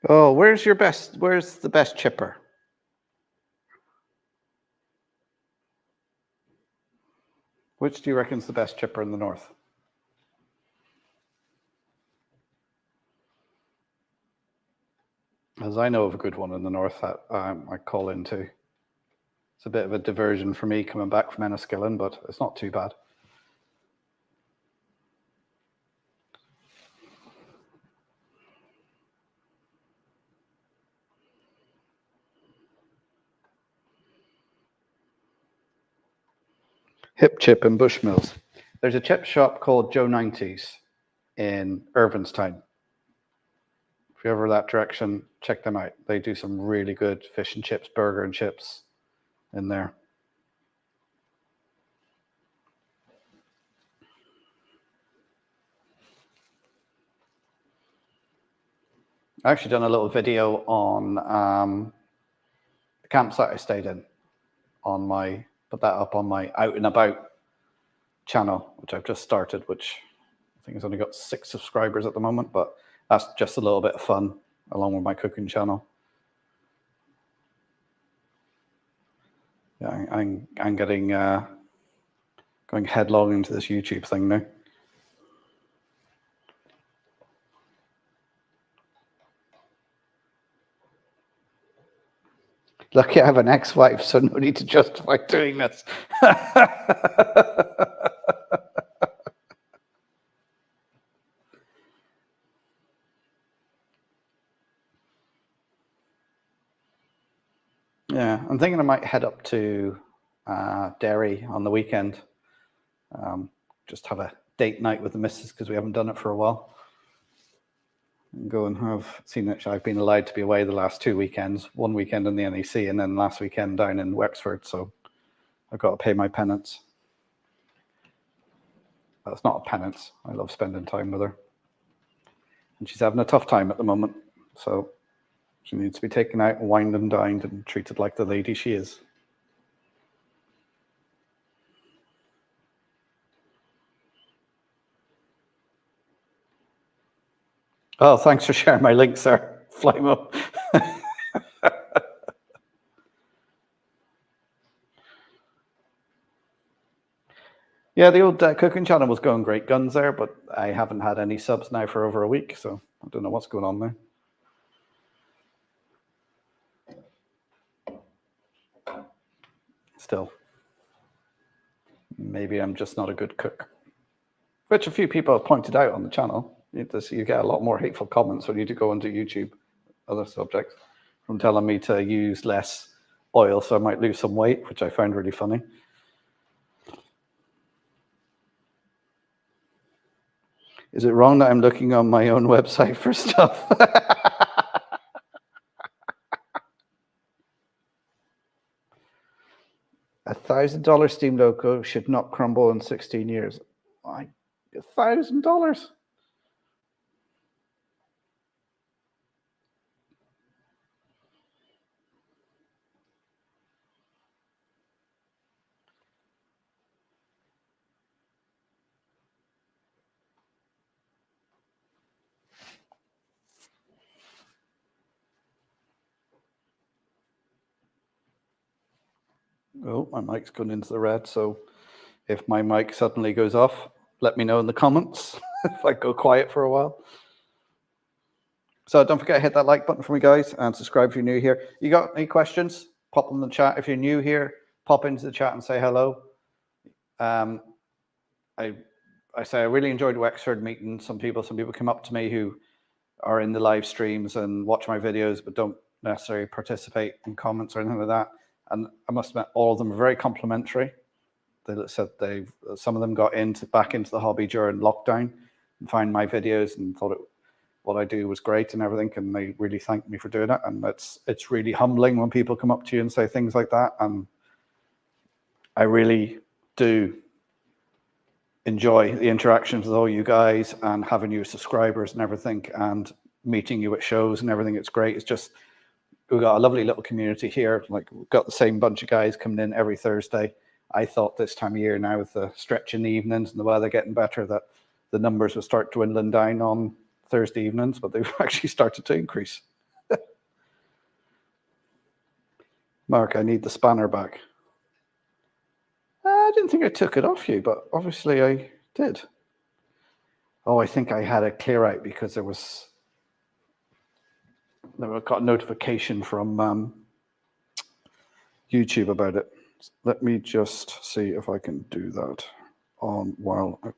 Oh, where's the best chipper? Which do you reckon is the best chipper in the north? As I know of a good one in the north that I call into. It's a bit of a diversion for me coming back from Enniskillen, but it's not too bad. Hip Chip and Bushmills. There's a chip shop called Joe 90s in Irvinstown. If you're ever that direction, check them out. They do some really good fish and chips, burger and chips in there. I actually done a little video on the campsite I stayed in on my, put that up on my Out and About channel, which I've just started, which I think has only got 6 subscribers at the moment, but that's just a little bit of fun along with my cooking channel. Yeah, I'm getting going headlong into this YouTube thing now. Lucky I have an ex-wife, so no need to justify doing this. Yeah, I'm thinking I might head up to Derry on the weekend. Just have a date night with the missus because we haven't done it for a while. And go and have seen that I've been allowed to be away the last 2 weekends, one weekend in the NEC and then last weekend down in Wexford. So I've got to pay my penance. That's not a penance. I love spending time with her. And she's having a tough time at the moment. So she needs to be taken out and wined and dined and treated like the lady she is. Oh, thanks for sharing my link, sir. Flymo. Yeah, the old cooking channel was going great guns there, but I haven't had any subs now for over a week, so I don't know what's going on there. Still, maybe I'm just not a good cook, which a few people have pointed out on the channel. You get a lot more hateful comments when you do go onto YouTube, other subjects, from telling me to use less oil so I might lose some weight, which I found really funny. Is it wrong that I'm looking on my own website for stuff? $1,000 Steam Loco should not crumble in 16 years. Why? $1,000? Oh, my mic's gone into the red, so if my mic suddenly goes off, let me know in the comments if I go quiet for a while. So don't forget to hit that like button for me, guys, and subscribe if you're new here. You got any questions? Pop them in the chat. If you're new here, pop into the chat and say hello. I say I really enjoyed Wexford meeting some people. Some people come up to me who are in the live streams and watch my videos, but don't necessarily participate in comments or anything like that. And I must admit, all of them are very complimentary. They said some of them got back into the hobby during lockdown and found my videos and thought what I do was great and everything, and they really thanked me for doing it. And it's really humbling when people come up to you and say things like that. And I really do enjoy the interactions with all you guys and having you subscribers and everything and meeting you at shows and everything. It's great. It's just, we've got a lovely little community here. Like, we've got the same bunch of guys coming in every Thursday. I thought this time of year now, with the stretch in the evenings and the weather getting better, that the numbers would start dwindling down on Thursday evenings, but they've actually started to increase. Mark, I need the spanner back. I didn't think I took it off you, but obviously I did. Oh, I think I had a clear out because I got a notification from YouTube about it. Let me just see if I can do that on while I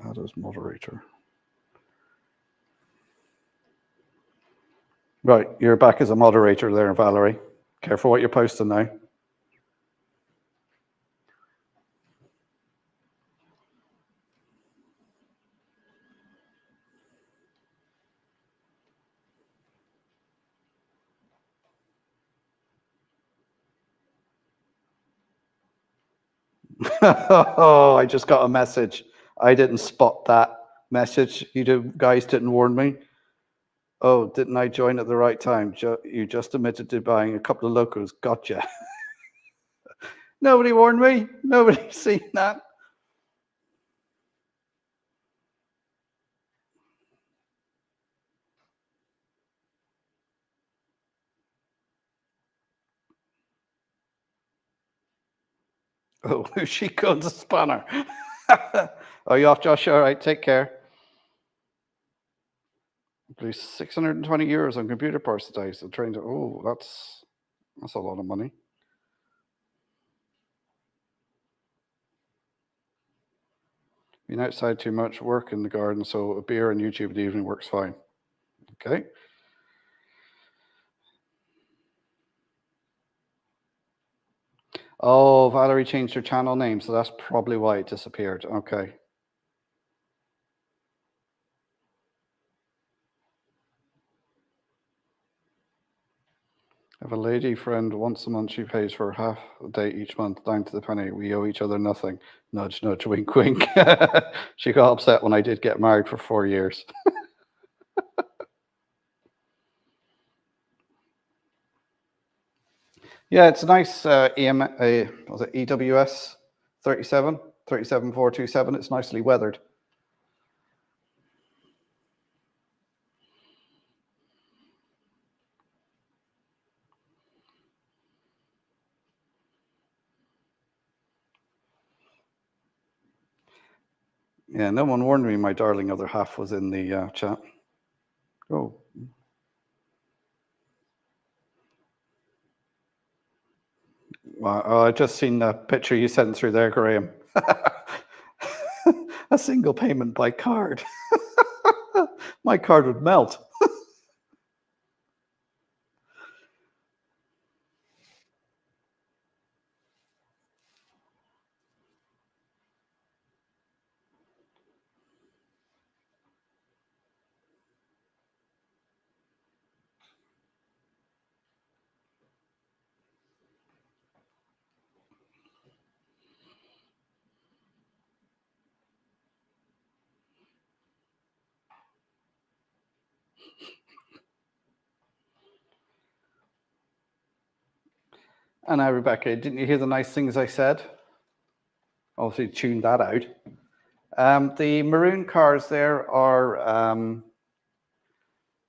add as moderator. Right, you're back as a moderator there, Valerie. Careful what you're posting now. Oh, I just got a message. I didn't spot that message. You guys didn't warn me. Oh, didn't I join at the right time? You just admitted to buying a couple of locos. Gotcha. Nobody warned me. Nobody's seen that. Oh, she goes a spanner. Are you off, Josh? All right, take care. Please, 620 euros on computer parts today. So trying to, oh, that's a lot of money. Been outside too much, work in the garden, so a beer and YouTube in the evening works fine. Okay. Oh, Valerie changed her channel name, so that's probably why it disappeared. Okay. I have a lady friend once a month. She pays for half a day each month, down to the penny. We owe each other nothing. Nudge, nudge, wink, wink. She got upset when I did get married for 4 years. Yeah, it's a nice was it EWS 37427. It's nicely weathered. Yeah, no one warned me my darling other half was in the chat. Oh. Well, I just seen the picture you sent through there, Graham. A single payment by card. My card would melt. And now, Rebecca, didn't you hear the nice things I said? Obviously, tuned that out. The maroon cars there are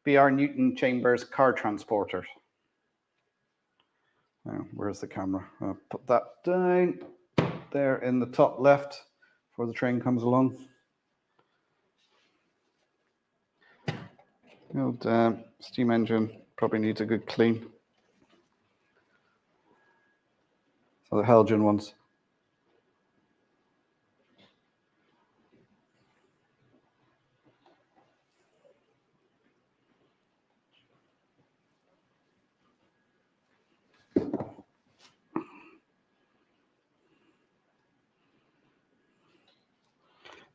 BR Newton Chambers car transporters. Where's the camera? I'll put that down there in the top left before the train comes along. The old steam engine probably needs a good clean. So the Helgen ones.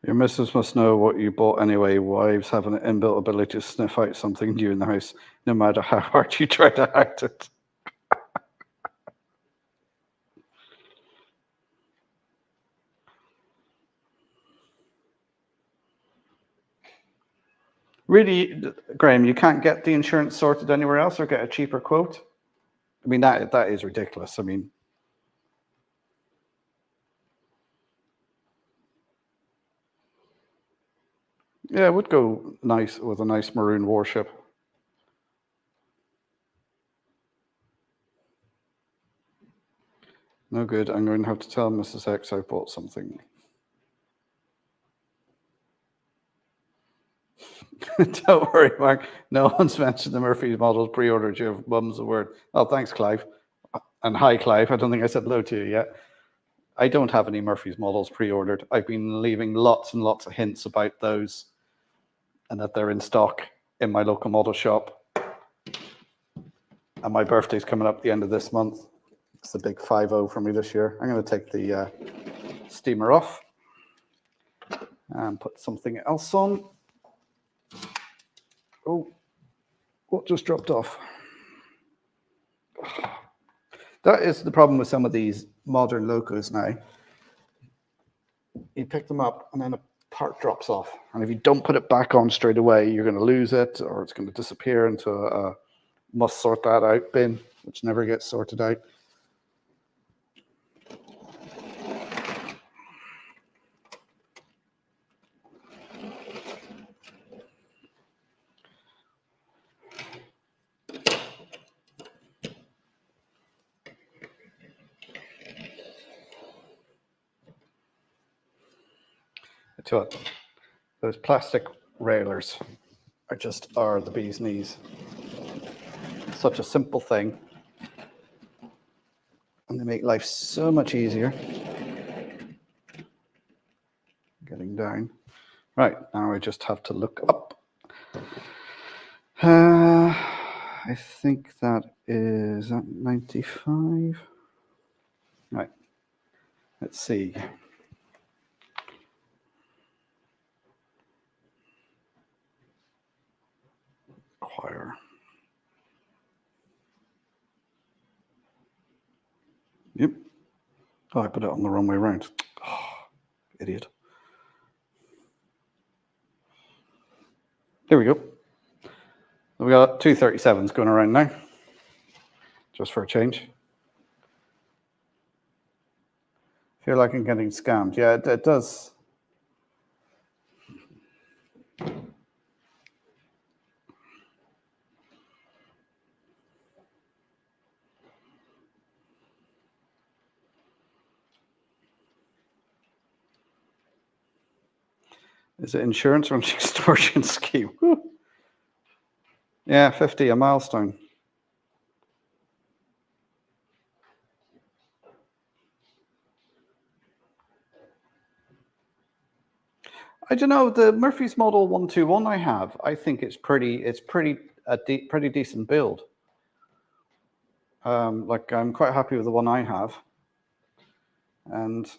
Your missus must know what you bought anyway. Wives have an inbuilt ability to sniff out something new in the house, no matter how hard you try to act it. Really, Graham, you can't get the insurance sorted anywhere else or get a cheaper quote? I mean, that is ridiculous. I mean, yeah, it would go nice with a nice maroon warship. No good. I'm going to have to tell Mrs. X I bought something. Don't worry, Mark. No one's mentioned the Murphy's models pre-ordered. Your mum's the word. Oh, thanks, Clive. And hi, Clive. I don't think I said hello to you yet. I don't have any Murphy's models pre-ordered. I've been leaving lots and lots of hints about those and that they're in stock in my local model shop. And my birthday's coming up at the end of this month. It's the big 5-0 for me this year. I'm going to take the steamer off and put something else on. Oh, what just dropped off? That is the problem with some of these modern locos now. You pick them up and then a part drops off. And if you don't put it back on straight away, you're going to lose it or it's going to disappear into a must sort that out bin, which never gets sorted out. I tell you what, those plastic railers are the bee's knees. Such a simple thing. And they make life so much easier. Getting down. Right, now I just have to look up. I think that is at 95. Right, let's see. Choir. Yep. Oh, I put it on the wrong way around. Oh, idiot. There we go. We got 237s going around now, just for a change. Feel like I'm getting scammed. Yeah, it does. Is it insurance or an extortion scheme? Yeah, 50, a milestone. I don't know, the Murphy's Model 121 I have, I think it's pretty decent build. Like I'm quite happy with the one I have. And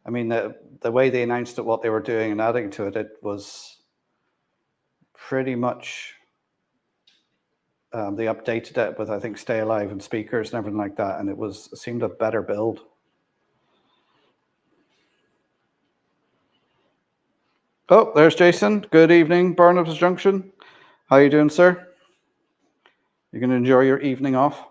I mean, the way they announced it, what they were doing and adding to it, it was pretty much, they updated it with, I think, Stay Alive and speakers and everything like that. And it seemed a better build. Oh, there's Jason. Good evening, Barnabas Junction. How are you doing, sir? You going to enjoy your evening off?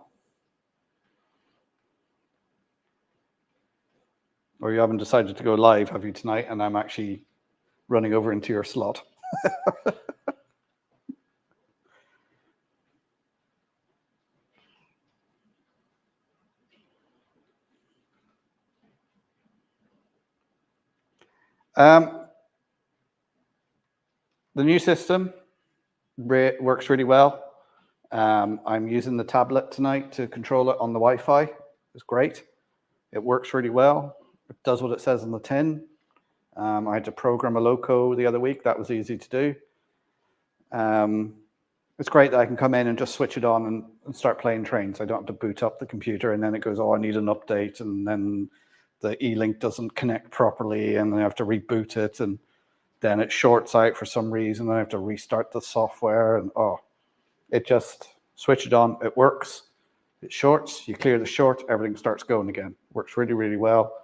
Or you haven't decided to go live, have you, tonight? And I'm actually running over into your slot. The new system works really well. I'm using the tablet tonight to control it on the Wi-Fi. It's great. It works really well. It does what it says on the tin. I had to program a loco the other week. That was easy to do. It's great that I can come in and just switch it on and start playing trains. I don't have to boot up the computer and then it goes, oh, I need an update. And then the E-Link doesn't connect properly and then I have to reboot it. And then it shorts out for some reason. I have to restart the software and it just switch it on. It works. It shorts. You clear the short. Everything starts going again. Works really, really well.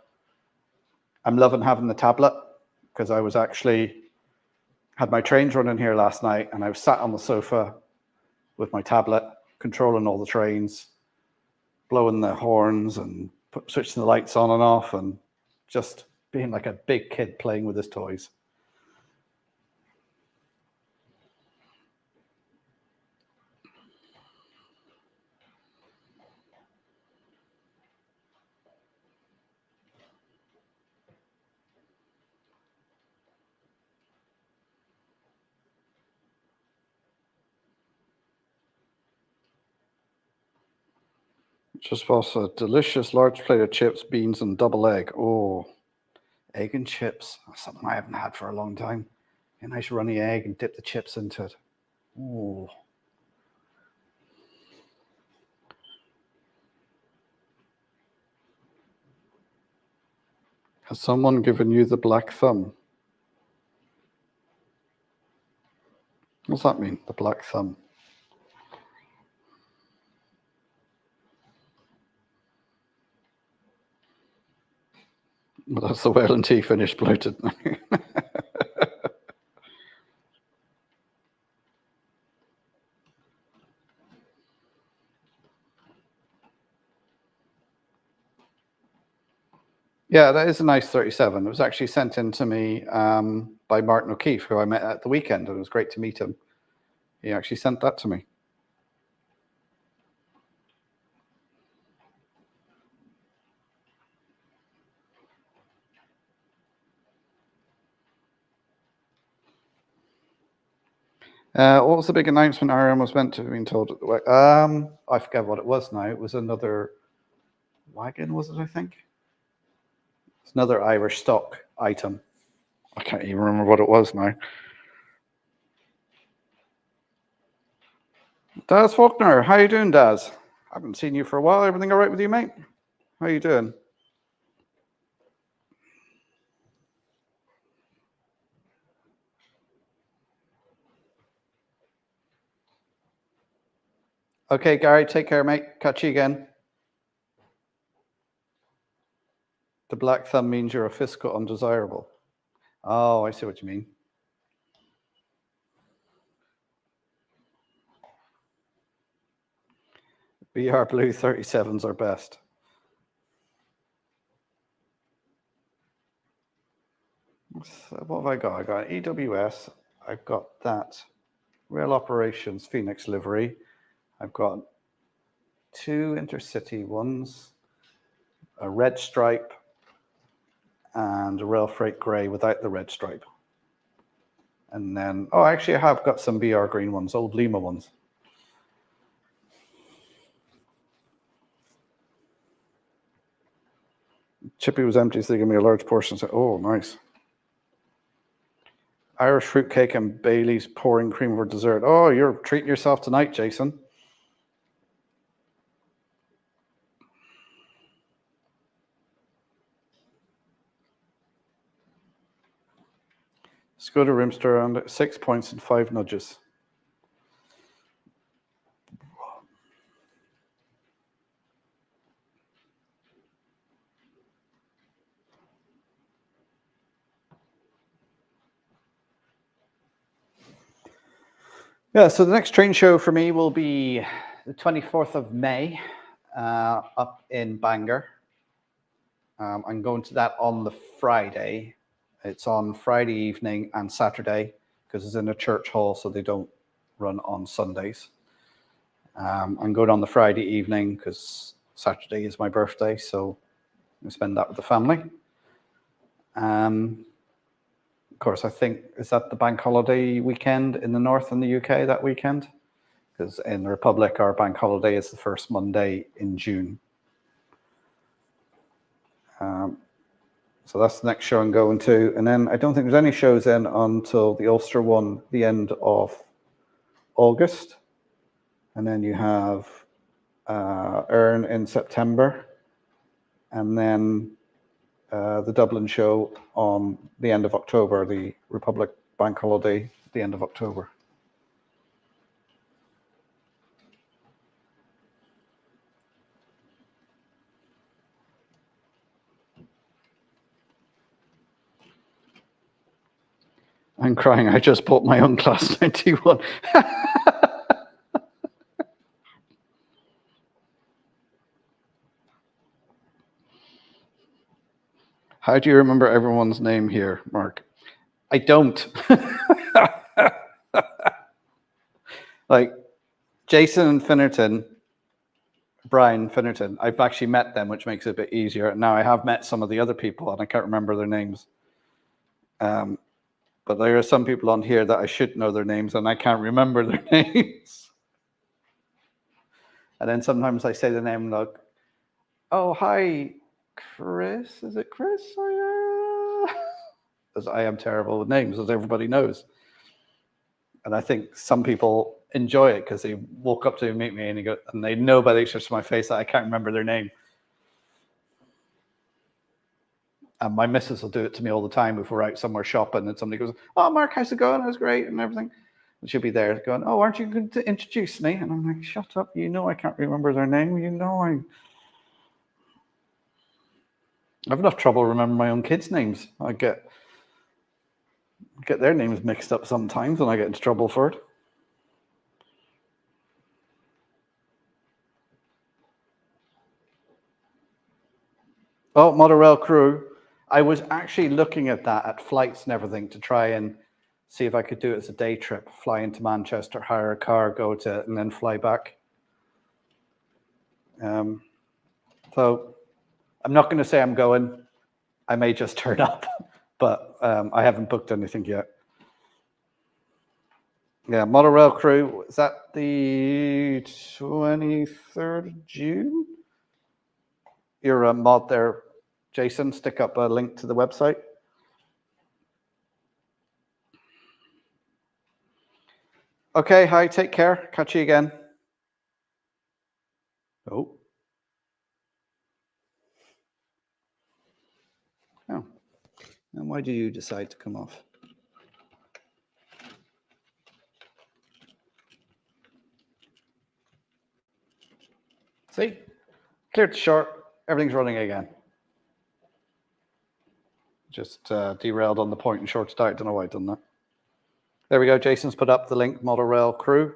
I'm loving having the tablet because I was had my trains running here last night and I was sat on the sofa with my tablet, controlling all the trains, blowing the horns and switching the lights on and off and just being like a big kid playing with his toys. Just also delicious large plate of chips, beans, and double egg. Oh, egg and chips. That's something I haven't had for a long time. A nice runny egg and dip the chips into it. Oh. Has someone given you the black thumb? What's that mean, the black thumb? Well, that's the Whale tea finished bloated. Yeah, that is a nice 37. It was actually sent in to me by Martin O'Keefe, who I met at the weekend, and it was great to meet him. He actually sent that to me. What was the big announcement Aaron was meant to have been told at the way? I forget what it was now. It was another wagon, was it, I think? It's another Irish stock item. I can't even remember what it was now. Daz Faulkner, how you doing, Daz? Haven't seen you for a while. Everything all right with you, mate? How you doing? Okay, Gary, take care, mate. Catch you again. The black thumb means you're a fiscal undesirable. Oh, I see what you mean. BR Blue 37s are best. So what have I got? I got EWS. I've got that Rail Operations Phoenix livery. I've got 2 intercity ones, a red stripe, and a Rail Freight Grey without the red stripe. And then, oh, actually, I have got some BR green ones, old Lima ones. Chippy was empty, so they gave me a large portion. So, oh, nice. Irish fruitcake and Bailey's pouring cream for dessert. Oh, you're treating yourself tonight, Jason. Scooter Rimster and 6 points and 5 nudges. Yeah, so the next train show for me will be the 24th of May up in Bangor. I'm going to that on the Friday. It's on Friday evening and Saturday because it's in a church hall, so they don't run on Sundays. I'm going on the Friday evening because Saturday is my birthday, so I spend that with the family. Of course, I think, is that the bank holiday weekend in the north in the UK that weekend? Because in the Republic, our bank holiday is the first Monday in June. So that's the next show I'm going to. And then I don't think there's any shows in until the Ulster one, the end of August. And then you have Earn in September. And then the Dublin show on the end of October, the Republic bank holiday, the end of October. I'm crying. I just bought my own Class 91. How do you remember everyone's name here, Mark? I don't. Like Jason Finnerton, Brian Finnerton, I've actually met them, which makes it a bit easier. Now I have met some of the other people and I can't remember their names. But there are some people on here that I should know their names and I can't remember their names. And then sometimes I say the name, look, Oh, hi, Chris. Is it Chris? Because I am terrible with names, as everybody knows. And I think some people enjoy it because they walk up to me, meet me, and they know by the expression of my face that I can't remember their name. And my missus will do it to me all the time if we're out somewhere shopping and somebody goes, "Oh, Mark, how's it going? It was great," and everything. And she'll be there going, "Oh, aren't you going to introduce me?" And I'm like, "Shut up, you know I can't remember their name. You know I have enough trouble remembering my own kids' names. I get their names mixed up sometimes and I get into trouble for it." Oh, monorail crew. I was actually looking at that, at flights and everything, to try and see if I could do it as a day trip, fly into Manchester, hire a car, go to it, and then fly back. So I'm not going to say I'm going. I may just turn up, but I haven't booked anything yet. Yeah, monorail crew. Is that the 23rd of June? You're a mod there, Jason. Stick up a link to the website. Okay, hi, take care. Catch you again. Oh. Oh. And why do you decide to come off? See? Cleared short. Everything's running again. Just derailed on the point and short start. Don't know why I've done that. There we go. Jason's put up the link, Model Rail Crew.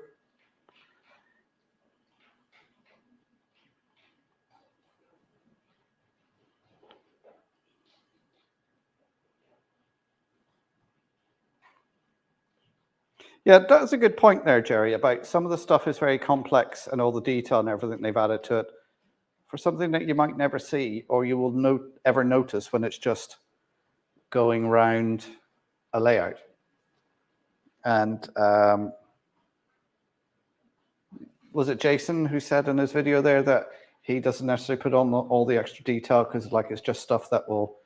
Yeah, that's a good point there, Jerry, about some of the stuff is very complex and all the detail and everything they've added to it for something that you might never see or you will ever notice when it's just going round a layout. And was it Jason who said in his video there that he doesn't necessarily put on all the extra detail because like it's just stuff that will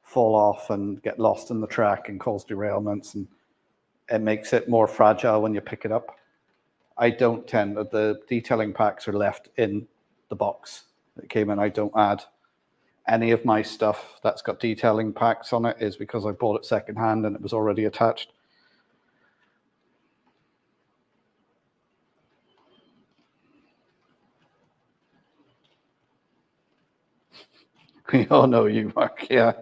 fall off and get lost in the track and cause derailments, and it makes it more fragile when you pick it up. I don't tend, the detailing packs are left in the box that came in. I don't add any of my stuff that's got detailing packs on it is because I bought it secondhand and it was already attached. We all know you, Mark, yeah.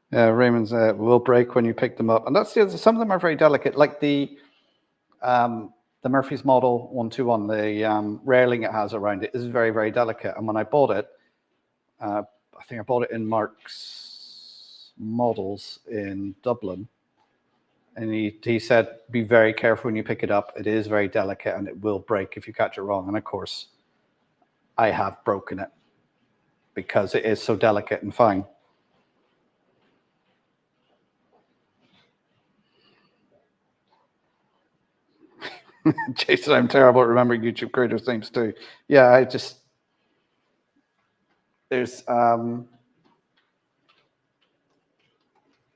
Raymond's will break when you pick them up. And that's the other, some of them are very delicate, like the Murphy's Model 121, the railing it has around it is very, very delicate. And when I bought it, I think I bought it in Mark's Models in Dublin. And he said, be very careful when you pick it up. It is very delicate and it will break if you catch it wrong. And of course, I have broken it because it is so delicate and fine. Jason, I'm terrible at remembering YouTube creators' names too. Yeah, there's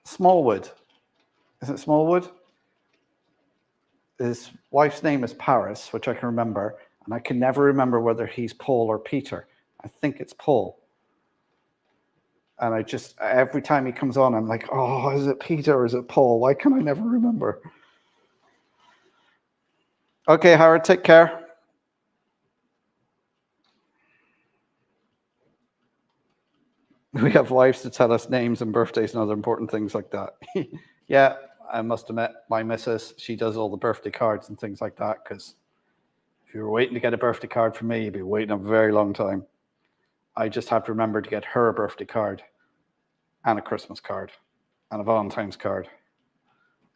Smallwood. Is it Smallwood? His wife's name is Paris, which I can remember, and I can never remember whether he's Paul or Peter. I think it's Paul. And I just, every time he comes on, I'm like, oh, is it Peter or is it Paul? Why can I never remember? Okay, Howard, take care. We have wives to tell us names and birthdays and other important things like that. Yeah, I must admit, my missus, she does all the birthday cards and things like that, because if you were waiting to get a birthday card from me, you'd be waiting a very long time. I just have to remember to get her a birthday card and a Christmas card and a Valentine's card.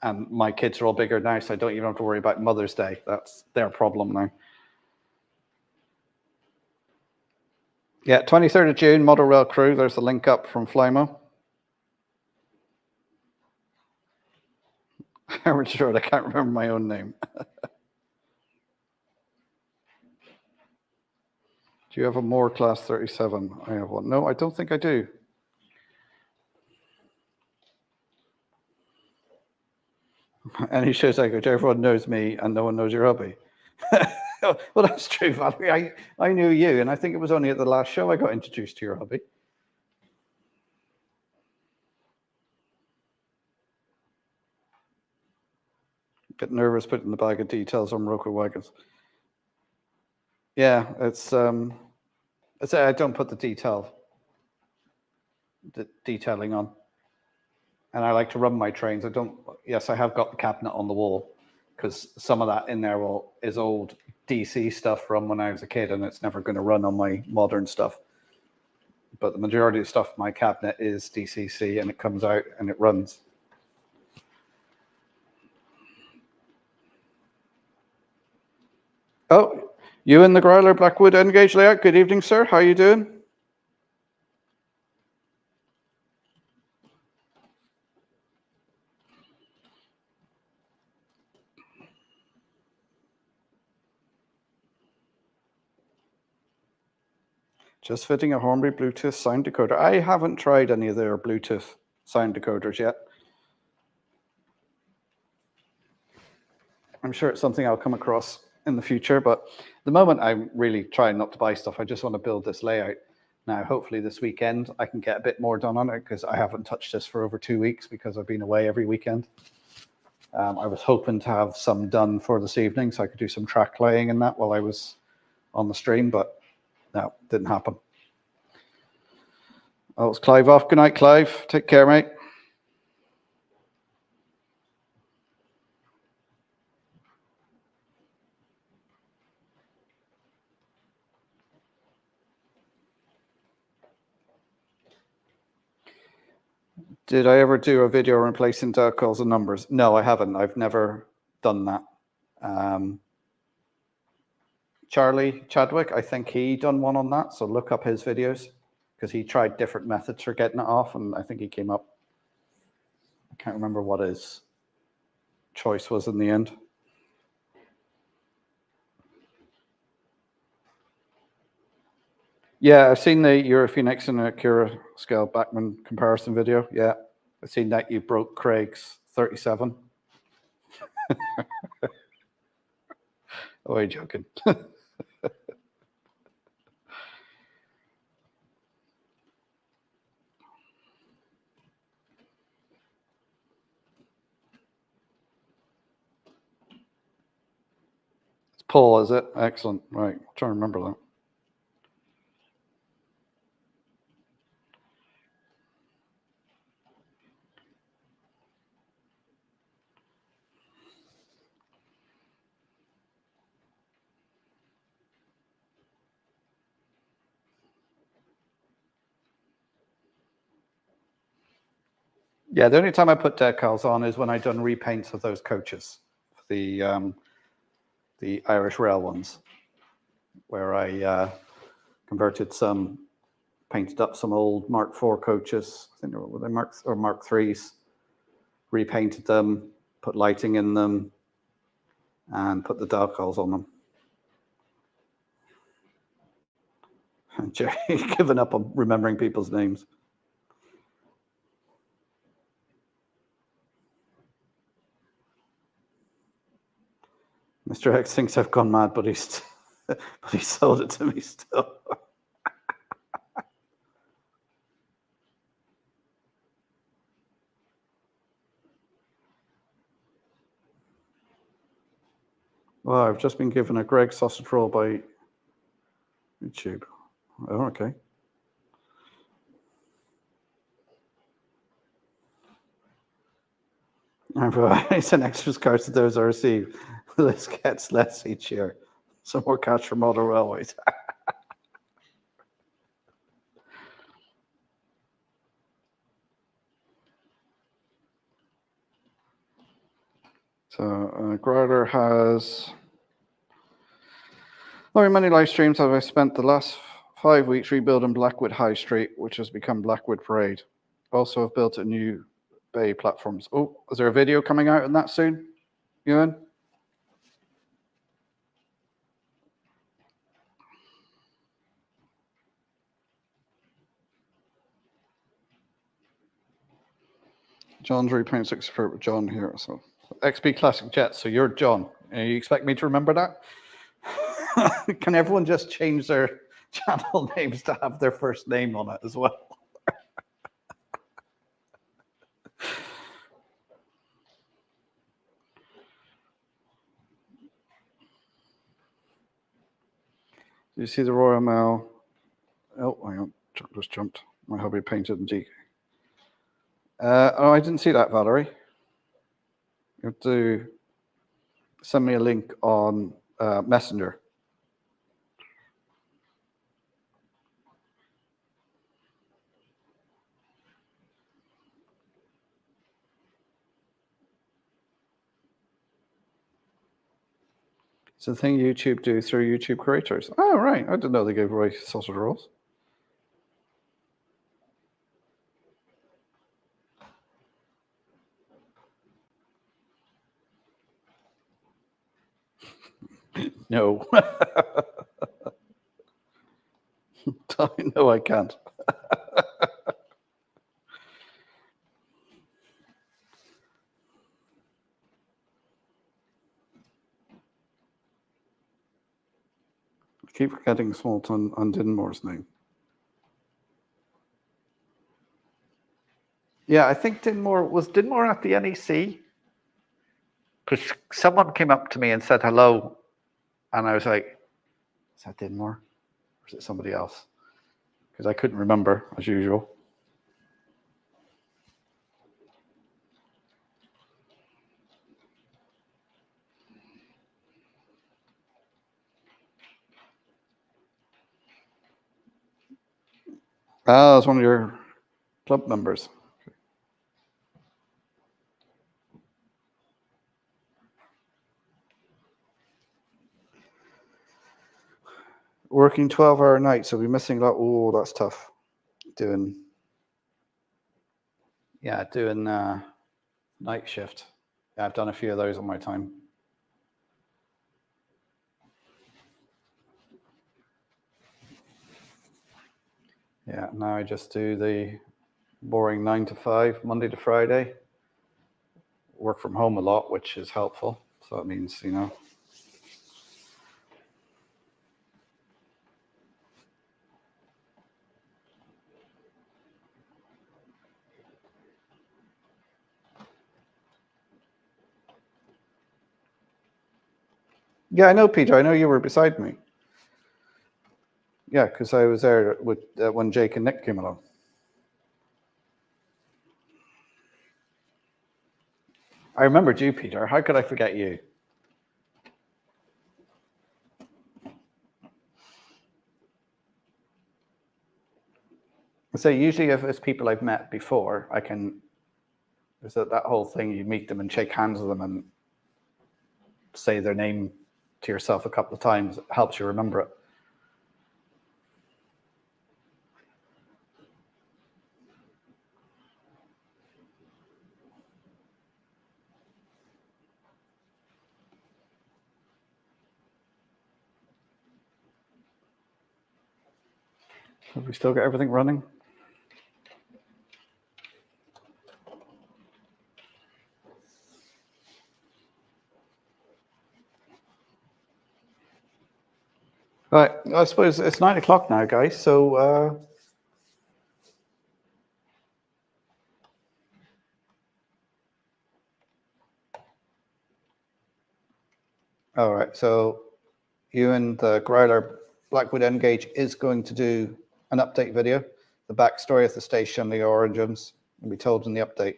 And my kids are all bigger now, so I don't even have to worry about Mother's Day. That's their problem now. Yeah, 23rd of June, Model Rail crew. There's the link up from Flymo. Howard Short, I can't remember my own name. Do you have a Moore Class 37? I have one. No, I don't think I do. And he shows I go, everyone knows me and no one knows your hobby. Well, that's true, Valerie. I knew you, and I think it was only at the last show I got introduced to your hobby. Get nervous putting the bag of details on Roku wagons. Yeah, it's I don't put the detailing on. And I like to run my trains. Yes, I have got the cabinet on the wall because some of that in there is old DC stuff from when I was a kid, and it's never going to run on my modern stuff. But the majority of stuff in my cabinet is DCC, and it comes out and it runs. Oh, you in the Growler Blackwood N-Gauge layout. Good evening, sir. How are you doing? Just fitting a Hornby Bluetooth sound decoder. I haven't tried any of their Bluetooth sound decoders yet. I'm sure it's something I'll come across in the future, but at the moment I'm really trying not to buy stuff. I just want to build this layout. Now, hopefully this weekend I can get a bit more done on it because I haven't touched this for over 2 weeks because I've been away every weekend. I was hoping to have some done for this evening so I could do some track laying and that while I was on the stream, but no, didn't happen. Oh, it's Clive off. Good night, Clive. Take care, mate. Did I ever do a video replacing calls and numbers? No, I haven't. I've never done that. Charlie Chadwick, I think he done one on that. So look up his videos because he tried different methods for getting it off. And I think he came up. I can't remember what his choice was in the end. Yeah, I've seen the Europhoenix and Acura scale Bachmann comparison video. Yeah, I've seen that you broke Craig's 37. Oh, you're joking. It's Paul, is it? Excellent. Right, I'm trying to remember that. Yeah, the only time I put decals on is when I've done repaints of those coaches, the Irish Rail ones, where I painted up some old Mark IV coaches. I think they were Mark IIIs, repainted them, put lighting in them, and put the decals on them. And Jerry given up on remembering people's names. Mr. X thinks I've gone mad, but he sold it to me still. Well, I've just been given a Greg sausage roll by YouTube. Oh, okay. It's an extras card to those I receive. This gets less each year. Some more cash for model railways. So Grider has... How many live streams have I spent the last 5 weeks rebuilding Blackwood High Street, which has become Blackwood Parade. Also have built a new bay platforms. Oh, is there a video coming out on that soon, Ewan? John's repainting 64 with John here. So XP Classic Jets. So you're John. You expect me to remember that? Can everyone just change their channel names to have their first name on it as well? Do you see the Royal Mail? Oh, hang on, just jumped. My hubby painted in GK. Oh, I didn't see that, Valerie. You have to send me a link on Messenger. It's the thing YouTube do through YouTube creators. Oh, right. I didn't know they gave away sausage rolls. No. No, I can't. I keep forgetting Smallton on Dinmore's name. Yeah, I think Dinmore at the NEC? Because someone came up to me and said hello, and I was like, is that Dinmore? Or is it somebody else? Because I couldn't remember, as usual. Ah, it's one of your club members. Working 12-hour nights, so we'll be missing a lot. Oh, that's tough. Doing night shift. Yeah, I've done a few of those on my time. Yeah, now I just do the boring 9 to 5, Monday to Friday. Work from home a lot, which is helpful. So it means, you know. Yeah, I know, Peter. I know you were beside me. Yeah, because I was there with when Jake and Nick came along. I remembered you, Peter. How could I forget you? So usually if it's people I've met before, I can, there's that whole thing, you meet them and shake hands with them and say their name to yourself a couple of times. It helps you remember it. Have we still got everything running? Right, I suppose it's 9 o'clock now, guys. So all right, so you and the Growler Blackwood Engage is going to do an update video. The backstory of the station, the origins, will be told in the update.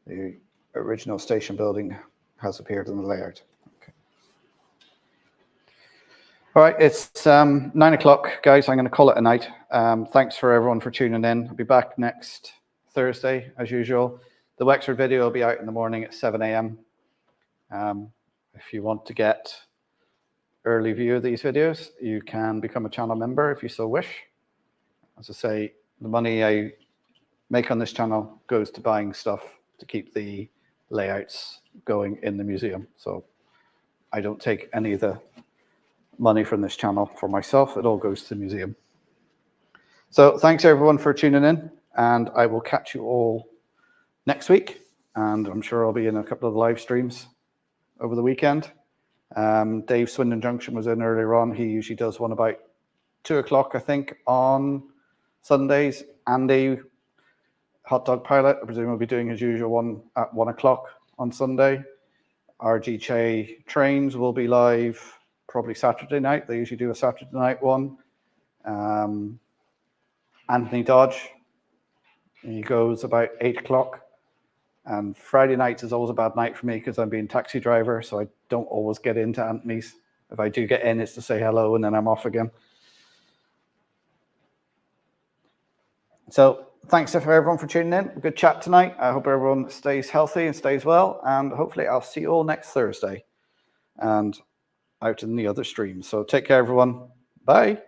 The original station building has appeared in the layout. Okay. All right, it's 9 o'clock, guys. I'm going to call it a night. Thanks for everyone for tuning in. I'll be back next Thursday, as usual. The Wexford video will be out in the morning at 7 a.m. If you want to get early view of these videos, you can become a channel member if you so wish. As I say, the money I make on this channel goes to buying stuff to keep the layouts going in the museum. So I don't take any of the money from this channel for myself. It all goes to the museum. So thanks everyone for tuning in, and I will catch you all next week. And I'm sure I'll be in a couple of live streams over the weekend. Dave Swindon Junction was in earlier on. He usually does one about 2 o'clock, I think, on Sundays. Andy, Hot Dog Pilot, I presume will be doing his usual one at 1 o'clock on Sunday. RG Che Trains will be live probably Saturday night. They usually do a Saturday night one. Anthony Dodge, he goes about 8 o'clock. And Friday nights is always a bad night for me because I'm being taxi driver, so I don't always get into Anthony's. If I do get in, it's to say hello, and then I'm off again. So thanks everyone for tuning in. Good chat tonight. I hope everyone stays healthy and stays well, and hopefully I'll see you all next Thursday and out in the other streams. So take care, everyone. Bye.